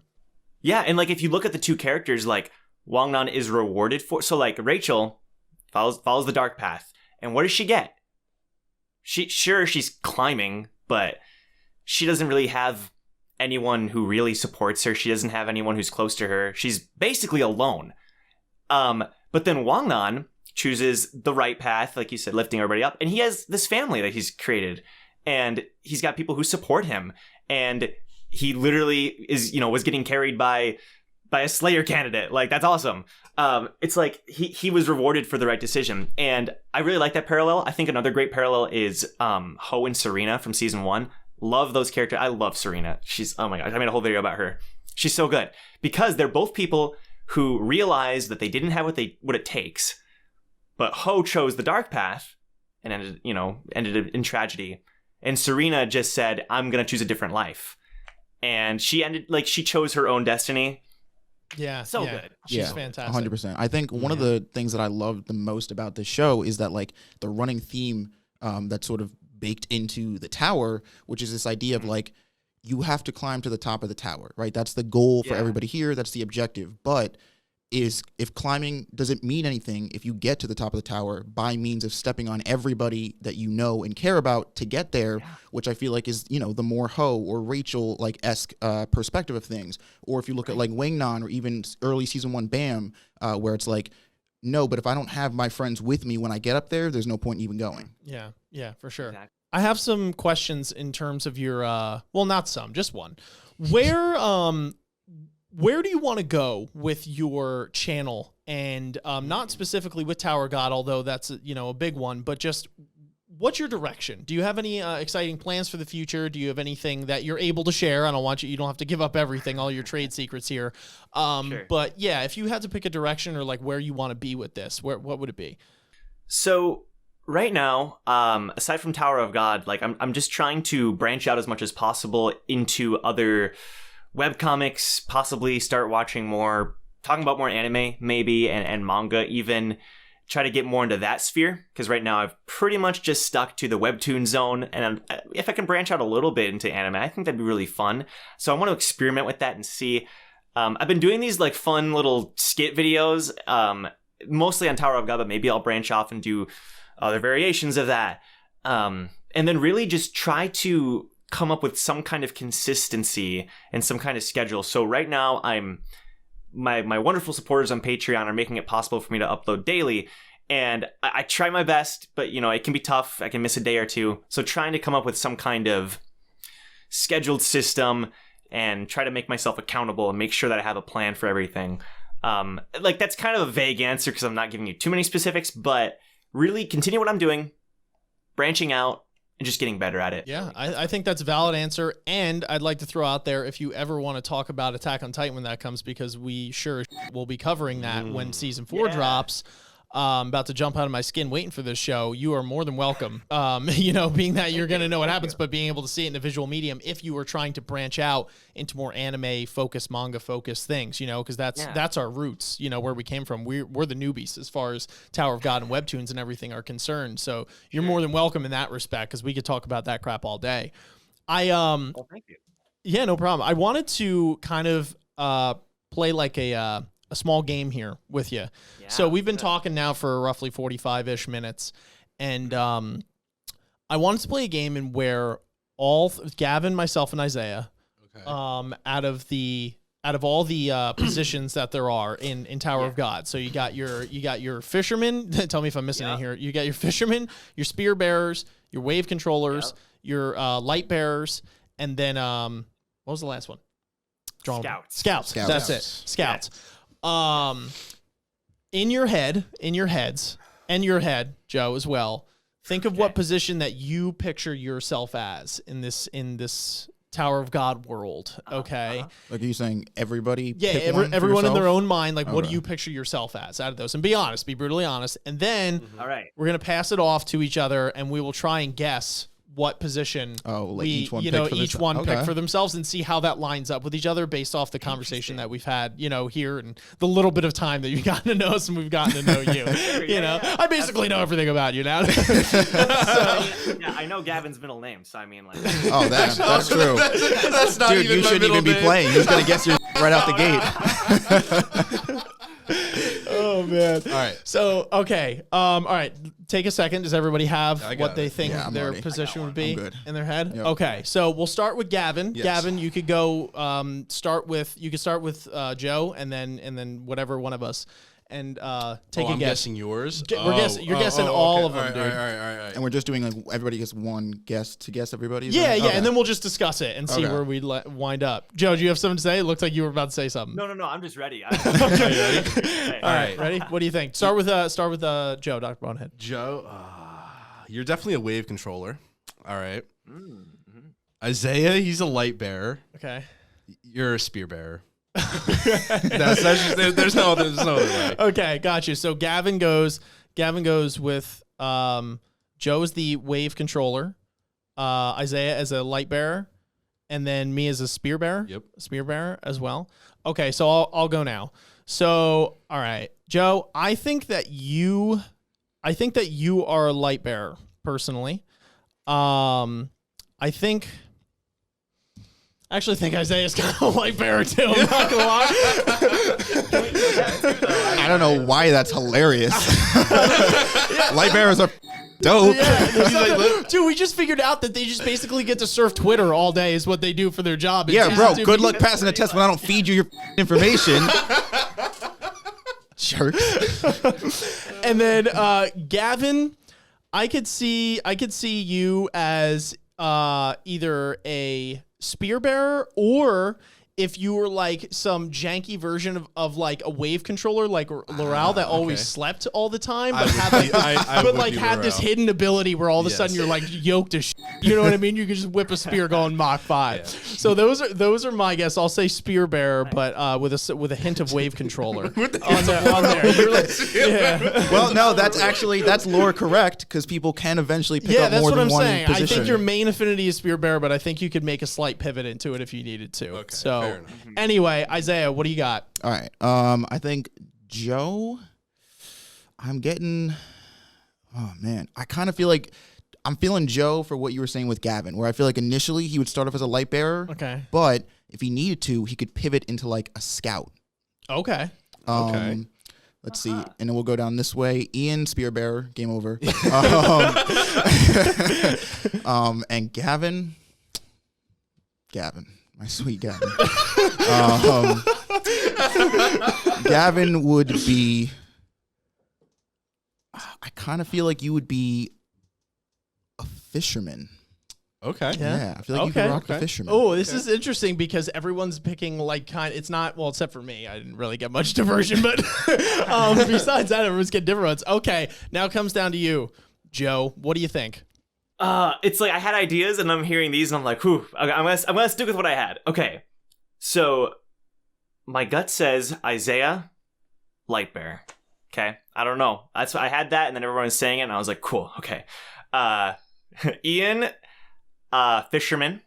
Yeah, and like if you look at the two characters, like Wangnan is rewarded for. So like Rachel follows the dark path, and what does she get? She's climbing, but she doesn't really have anyone who really supports her. She doesn't have anyone who's close to her. She's basically alone. But then Wangnan chooses the right path, like you said, lifting everybody up, and he has this family that he's created, and he's got people who support him, and he literally is, was getting carried by a Slayer candidate. Like, that's awesome. It's like he was rewarded for the right decision, and I really like that parallel. I think another great parallel is Ho and Serena from season 1. Love those characters. I love Serena. She's, oh my gosh, I made a whole video about her. She's so good because they're both people who realized that they didn't have what it takes, but Ho chose the dark path and ended in tragedy, and Serena just said, I'm gonna choose a different life, and she chose her own destiny. Yeah, so good. She's fantastic. 100%. I think one of the things that I love the most about this show is that like the running theme that's sort of baked into the tower, which is this idea of like, you have to climb to the top of the tower, right? That's the goal for everybody here. That's the objective. But if climbing doesn't mean anything if you get to the top of the tower by means of stepping on everybody that you know and care about to get there, which I feel like is, the more Ho or Rachel like esque perspective of things. Or if you look at like Wangnan or even early season 1 Bam, where it's like, no, but if I don't have my friends with me when I get up there, there's no point in even going. Yeah, for sure. Exactly. I have some questions in terms of your, well, not some, just one. Where do you want to go with your channel? And not specifically with Tower of God, although that's, a big one, but just what's your direction? Do you have any exciting plans for the future? Do you have anything that you're able to share? I don't want you don't have to give up everything, all your trade secrets here. Sure. But yeah, if you had to pick a direction or like where you want to be with this, what would it be? So right now, aside from Tower of God, like I'm just trying to branch out as much as possible into other webcomics, possibly start watching talking about more anime maybe, and manga even, try to get more into that sphere, because right now I've pretty much just stuck to the Webtoon zone, and if I can branch out a little bit into anime, I think that'd be really fun. So I want to experiment with that and see. I've been doing these like fun little skit videos, mostly on Tower of God, but maybe I'll branch off and do other variations of that, and then really just try to come up with some kind of consistency and some kind of schedule. So right now my wonderful supporters on Patreon are making it possible for me to upload daily, and I try my best, but it can be tough. I can miss a day or two. So trying to come up with some kind of scheduled system and try to make myself accountable and make sure that I have a plan for everything. Like that's kind of a vague answer because I'm not giving you too many specifics, but really continue what I'm doing, branching out, and just getting better at it. Yeah, I think that's a valid answer. And I'd like to throw out there, if you ever want to talk about Attack on Titan when that comes, because we sure will be covering that when season 4 drops. About to jump out of my skin waiting for this show. You are more than welcome. Being that you're going to know what happens, but being able to see it in a visual medium if you are trying to branch out into more anime-focused, manga-focused things, because that's our roots, where we came from. We're the newbies as far as Tower of God and Webtoons and everything are concerned. So you're more than welcome in that respect, because we could talk about that crap all day. Thank you. Yeah, no problem. I wanted to kind of play like a small game here with you. Yeah, so we've been talking now for roughly 45-ish minutes, and I wanted to play a game in where Gavin, myself, and Isaiah, out of all the positions that there are in Tower of God. So you got your fishermen. Tell me if I'm missing it here. You got your fishermen, your spear bearers, your wave controllers, your light bearers, and then what was the last one? Scouts. That's it. Scouts. In your heads, and your head, Joe, as well, think of what position that you picture yourself as in this Tower of God world, okay? Like, are you saying everybody? Yeah, everyone in their own mind, like, what do you picture yourself as out of those? And be honest, be brutally honest. And then all right, we're going to pass it off to each other, and we will try and guess what position each one pick for themselves and see how that lines up with each other based off the conversation that we've had, here and the little bit of time that you've gotten to know us and we've gotten to know you. I basically know everything about you now. I know Gavin's middle name, so I mean, like. Oh, that's true. That's not Dude, even you my shouldn't middle even be name. playing. He's gonna guess your right out the gate. Oh man! All right. So okay, all right. Take a second. Does everybody have I got what they it. think Yeah, I'm their ready. position would be I'm good. in their head? Yep. Okay, so we'll start with Gavin. Yes. Gavin, you could go. Start with Joe, and then whatever one of us, and take a I'm guess. guessing yours. You're guessing all of them, all right, dude. All right. And we're just doing like everybody gets one guess to guess everybody's. Yeah, right? yeah, Okay. and then we'll just discuss it and see Okay. where we wind up. Joe, do you have something to say? It looked like you were about to say something. No, I'm just ready. All right, ready? What do you think? Start with Joe, Dr. Bonehead. Joe, you're definitely a wave controller. All right. Isaiah, he's a light bearer. Okay. You're a spear bearer. That's just, there's no other way. Okay, got you. So Gavin goes with Joe's the wave controller, Isaiah as a light bearer, and then me as a spear bearer. Yep. Spear bearer as well. Okay, so I'll go now. So all right, Joe, I think that you are a light bearer personally. I actually think Isaiah's kind of a light bearer too. I'm not gonna lie. I don't know why that's hilarious. Light bearers are dope. Dude, we just figured out that they just basically get to surf Twitter all day is what they do for their job. Yeah, bro. Dude, Good luck passing the test when I don't feed you your information. Jerks. And then Gavin, I could see you as either a spear bearer or if you were like some janky version of like a wave controller like Laurel that always slept all the time but had this hidden ability where all of a sudden you're like yoked as shit. You know what I mean? You could just whip a spear going Mach 5. Yeah. So those are my guess. I'll say spear bearer, but with a hint of wave controller on there. You're like, yeah. Well, no, that's lore correct because people can eventually pick up that's more what than I'm one saying. position. I think your main affinity is spear bearer, but I think you could make a slight pivot into it if you needed to. Okay, so fair enough. anyway, Isaiah, what do you got? All right. I think Joe. I'm getting. Oh man, I kind of feel like I'm feeling Joe for what you were saying with Gavin, where I feel like initially he would start off as a light bearer. Okay. But if he needed to, he could pivot into like a scout. Okay. Okay. Let's see, and then we'll go down this way. Ian, spear bearer, game over. And Gavin, my sweet Gavin. Gavin would be. I kind of feel like you would be a fisherman. Okay. Yeah, I feel like you could rock the fisherman. Oh, this is interesting because everyone's picking like it's not, well, except for me. I didn't really get much diversion, but besides that, everyone's getting different ones. Okay, now it comes down to you, Joe. What do you think? It's like I had ideas and I'm hearing these and I'm like, whew, okay, I'm gonna stick with what I had. Okay. So my gut says Isaiah, Lightbearer. Okay. I don't know. That's I had that and then everyone was saying it and I was like, cool, okay. Ian, fisherman.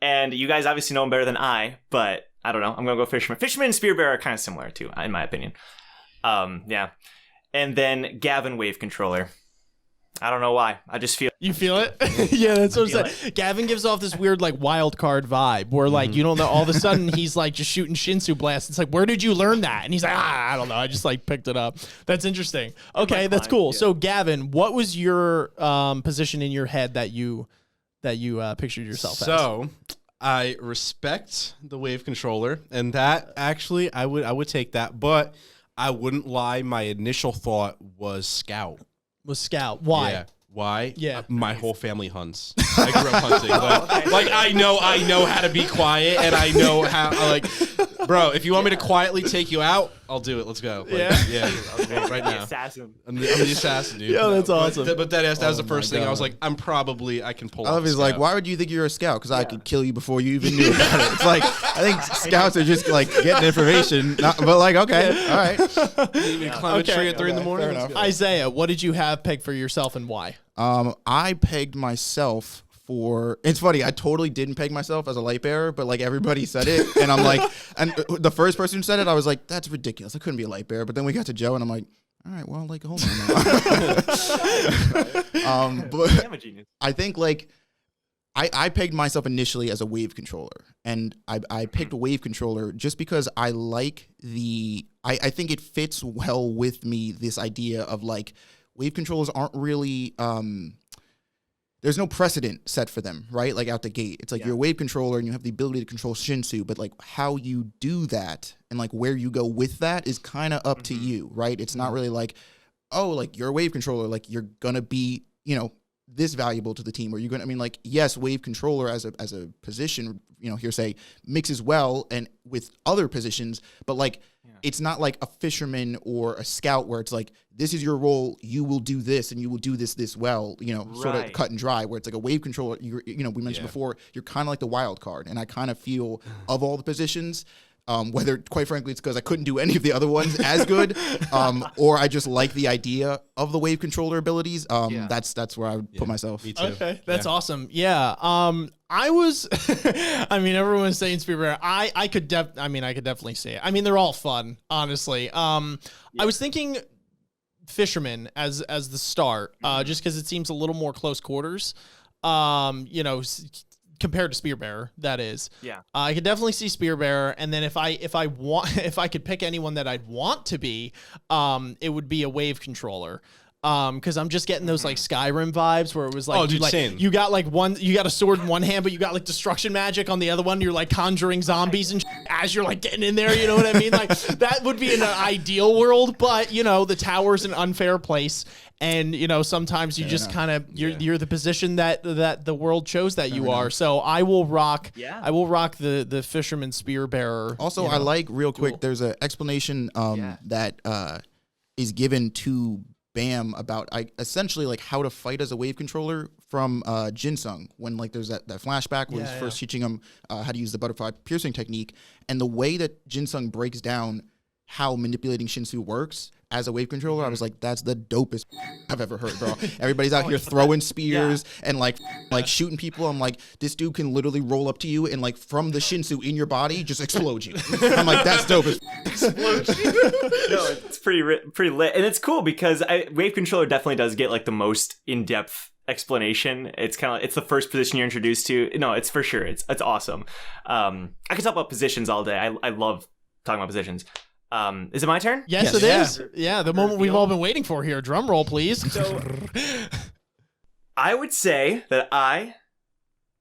And you guys obviously know him better than I, but I don't know. I'm gonna go fisherman. Fisherman and spearbearer are kind of similar too, in my opinion. Yeah. And then Gavin, wave controller. I don't know why. I just feel. You feel it? Yeah, that's what I'm saying. Gavin gives off this weird like wild card vibe where like you don't know. All of a sudden he's like just shooting Shinsu blasts. It's like, where did you learn that? And he's like, I don't know. I just like picked it up. That's interesting. Okay, that's cool. Yeah. So Gavin, what was your position in your head that you pictured yourself as? So I respect the wave controller, and that actually I would take that, but I wouldn't lie. My initial thought was scout. Was scout. Why? Yeah. Why? Yeah. My whole family hunts. I grew up hunting. Like I know how to be quiet, and I know how Bro, if you want me to quietly take you out, I'll do it. Let's go. Like, yeah. Right now. Assassin. I'm the assassin, dude. Yeah, that's awesome. But that was the Oh first my thing. I was God. like, I can pull I off. love is like, why would you think you're a scout? Because I could kill you before you even knew about it. It's like, I think scouts are just like getting information, but like, okay, all right. You need to climb a tree at 3 in the morning? fair Let's enough. go. Isaiah, what did you have pegged for yourself and why? I pegged myself for. It's funny. I totally didn't peg myself as a light bearer, but like everybody said it, and I'm like, and the first person who said it, I was like, that's ridiculous. I couldn't be a light bearer. But then we got to Joe, and I'm like, all right, well, like, hold on. But I'm a genius. I think like I pegged myself initially as a wave controller, and I picked wave controller just because I like I think it fits well with me, this idea of like wave controllers aren't really there's no precedent set for them, right? Like out the gate. It's like you're a wave controller and you have the ability to control Shinsu, but like how you do that and like where you go with that is kind of up to you, right? It's not really like, oh, like you're a wave controller, like you're gonna be, this valuable to the team, or you're gonna, I mean, like, yes, wave controller as a position, say mixes well and with other positions, but like it's not like a fisherman or a scout where it's like, this is your role, you will do this and you will do this well, sort of cut and dry, where it's like a wave controller, we mentioned before, you're kind of like the wild card. And I kind of feel of all the positions, whether, quite frankly, it's because I couldn't do any of the other ones as good, or I just like the idea of the wave controller abilities. That's where I would put myself. Me too. Okay, that's awesome. Yeah. I was, I mean, everyone's saying Spear Bear. I could definitely see it. I mean, they're all fun, honestly. I was thinking Fisherman as the start, just because it seems a little more close quarters. Compared to Spear Bearer, that is. Yeah. I could definitely see Spear Bearer, and then if I could pick anyone that I'd want to be, it would be a wave controller. Because I'm just getting those like Skyrim vibes where it was like, you got a sword in one hand, but you got like destruction magic on the other one. You're like conjuring zombies and as you're like getting in there. You know what I mean? Like that would be in an ideal world, but the tower's an unfair place. And sometimes you just kind of you're the position that the world chose that you are. So I will rock the fisherman spear bearer. Also, I like real quick. There's an explanation that is given to Bam about essentially like how to fight as a wave controller from Jinsung, when like there's that flashback where he's first teaching him how to use the butterfly piercing technique, and the way that Jinsung breaks down how manipulating Shinsu works as a wave controller, I was like, that's the dopest I've ever heard, bro. Everybody's out here throwing spears and like shooting people. I'm like, this dude can literally roll up to you and like from the Shinsu in your body just explode you. I'm like, that's dope as Explode you. No, it's pretty lit, and it's cool because wave controller definitely does get like the most in-depth explanation. It's the first position you're introduced to. No, it's for sure. It's awesome. I could talk about positions all day. I love talking about positions. Is it my turn? Yes, it is. Yeah, the moment we've all been waiting for here. Drum roll, please. So, I would say that I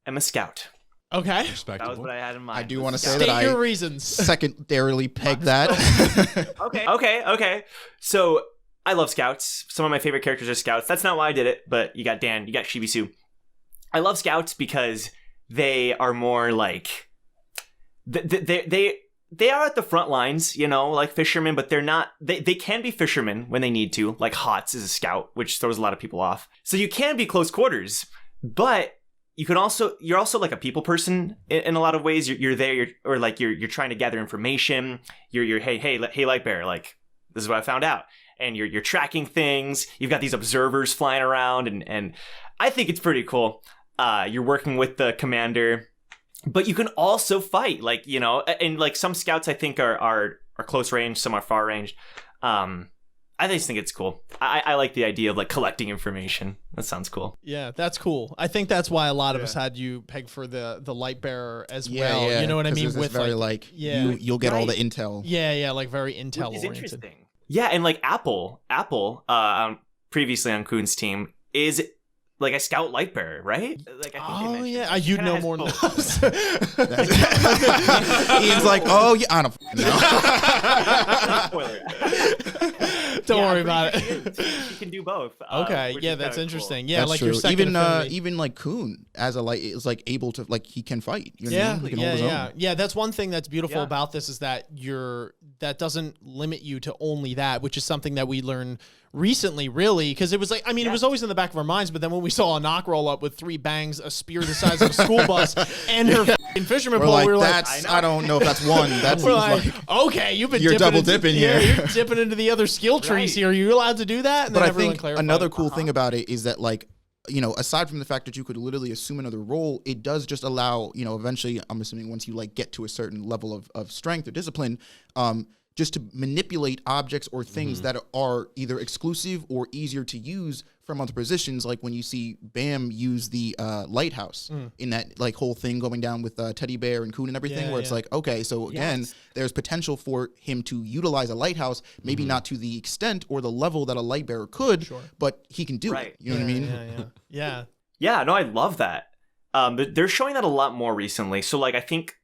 am a scout. Okay. That was what I had in mind. I do want to say State that your I reasons. secondarily pegged that. Okay. So I love scouts. Some of my favorite characters are scouts. That's not why I did it, but you got Dan, you got Shibisu. I love scouts because they are more like they are at the front lines, like fishermen, but they're not, they can be fishermen when they need to, like Hots is a scout, which throws a lot of people off. So you can be close quarters, but you're also like a people person in a lot of ways. You're there, you're trying to gather information. You're hey, Lightbearer, like, this is what I found out. And you're tracking things. You've got these observers flying around, and I think it's pretty cool. You're working with the commander. But you can also fight, and like some scouts I think are close range, some are far range. I just think it's cool. I like the idea of like collecting information. That sounds cool. Yeah, that's cool. I think that's why a lot of us had you pegged for the light bearer as well. Yeah. You know what I mean? With very you'll get all the intel. Yeah, like very intel oriented. Interesting. Yeah, and like Apple, previously on Kuhn's team is like a scout light bearer, right? Like, I think you'd know more than us. Ian's like, oh yeah, I don't know. Don't Yeah, worry I'm about pretty it. sure she can do both. Okay, which yeah, is that's kinda interesting. cool. Yeah, That's like true. your second affinity. Even like Kun as a light is like able to like he can fight. You know what I Yeah, mean? He can hold his own. yeah. That's one thing that's beautiful Yeah. about this is that that doesn't limit you to only that, which is something that we learned recently, really, because it was like, I mean, it was always in the back of our minds, but then when we saw a knock roll up with 3 bangs, a spear the size of a school bus, and her f***ing fisherman We're pole, like, we were like, that's I don't know if that's one. That we're seems like, like okay, you've been you're double dipping yeah, here. you're dipping into the other skill trees Right. here. Are you allowed to do that? And But then I everyone think clarified. another cool thing about it is that, like, you know, aside from the fact that you could literally assume another role, it does just allow, you know, eventually, I'm assuming once you like get to a certain level of strength or discipline, just to manipulate objects or things that are either exclusive or easier to use from other positions. Like when you see Bam use the lighthouse in that like whole thing going down with Teddy Bear and Coon and everything, where it's like, okay, so again, there's potential for him to utilize a lighthouse, maybe not to the extent or the level that a Lightbearer could, but he can do it. You know what I mean? Yeah. Yeah, no, I love that. They're showing that a lot more recently. So, like, I think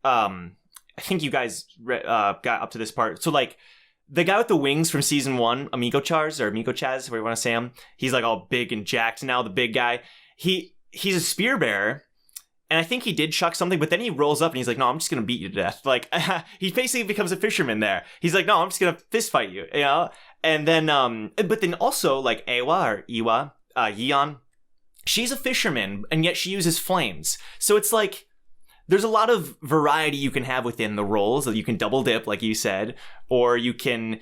you guys got up to this part. So, like, the guy with the wings from season 1, Amigo Chaz, whatever you want to say him, he's like all big and jacked now, the big guy. He's a spear bearer, and I think he did chuck something, but then he rolls up and he's like, no, I'm just going to beat you to death. Like, he basically becomes a fisherman there. He's like, no, I'm just going to fist fight you, you know? And then, but then also, like, Iwa, Yeon, she's a fisherman, and yet she uses flames. So it's like, there's a lot of variety you can have within the roles. That you can double dip, like you said, or you can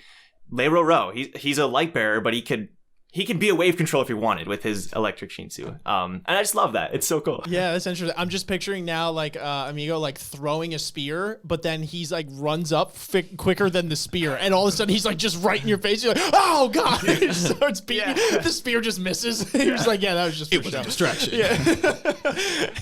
lay row. He's a light bearer, but he could be a wave control if he wanted with his electric Shinsu. And I just love that. It's so cool. Yeah, that's interesting. I'm just picturing now, like, Amigo, like, throwing a spear, but then he's, like, runs up quicker than the spear, and all of a sudden he's, like, just right in your face. You're like, oh, God! He just starts beating you. The spear just misses. He's like, yeah, that was just It was a distraction. Yeah.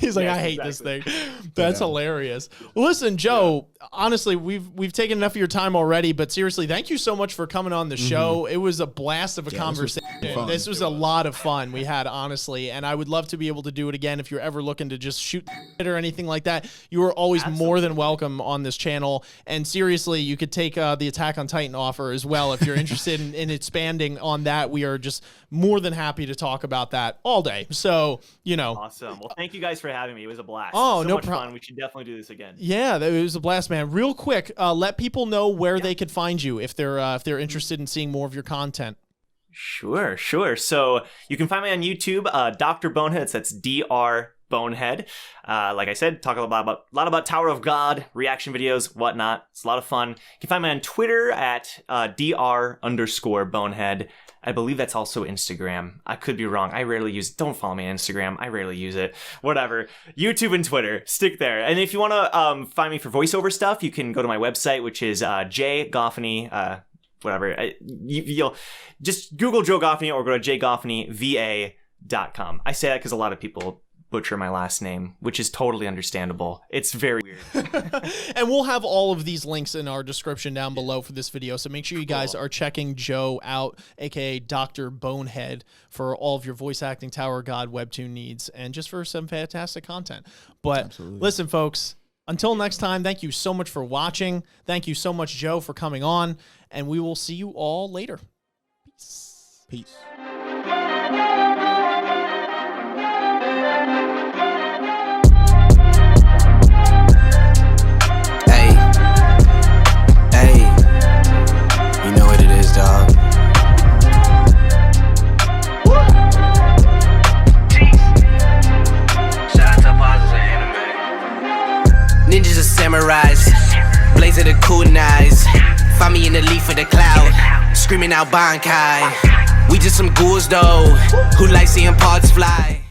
He's like, Yes, I hate this exactly. thing. That's hilarious. Well, listen, Joe, honestly, we've taken enough of your time already, but seriously, thank you so much for coming on the show. It was a blast of a conversation. This was a lot of fun we had, honestly, and I would love to be able to do it again. If you're ever looking to just shoot it or anything like that, you are always more than welcome on this channel. And seriously, you could take the Attack on Titan offer as well if you're interested in expanding on that. We are just more than happy to talk about that all day. So, you know. Awesome. Well, thank you guys for having me. It was a blast. Oh, so no much problem. fun. We should definitely do this again. Yeah, it was a blast, man. Real quick, let people know where they could find you if they're interested in seeing more of your content. Sure. So you can find me on YouTube, Dr Bonehead. That's Dr Bonehead. Like I said, talk a lot about Tower of God, reaction videos, whatnot. It's a lot of fun. You can find me on Twitter at Dr_Bonehead. I believe that's also Instagram. I could be wrong. I rarely use it. Don't follow me on Instagram. I rarely use it. Whatever. YouTube and Twitter. Stick there. And if you want to find me for voiceover stuff, you can go to my website, which is jgoffney, whatever. You'll just Google Joe Goffney or go to jgoffneyva.com. I say that because a lot of people butcher my last name, which is totally understandable. It's very weird. And we'll have all of these links in our description down below for this video, so make sure you guys are checking Joe out, aka Dr Bonehead, for all of your voice acting Tower of God webtoon needs and just for some fantastic content. But listen, folks, until next time, thank you so much for watching. Thank you so much, Joe, for coming on, and we will see you all later. Peace. Hey, you know what it is, dog. Ninjas are samurais, blaze of the kunais. Find me in the leaf of the cloud, screaming out Bankai. We just some ghouls though, who like seeing parts fly.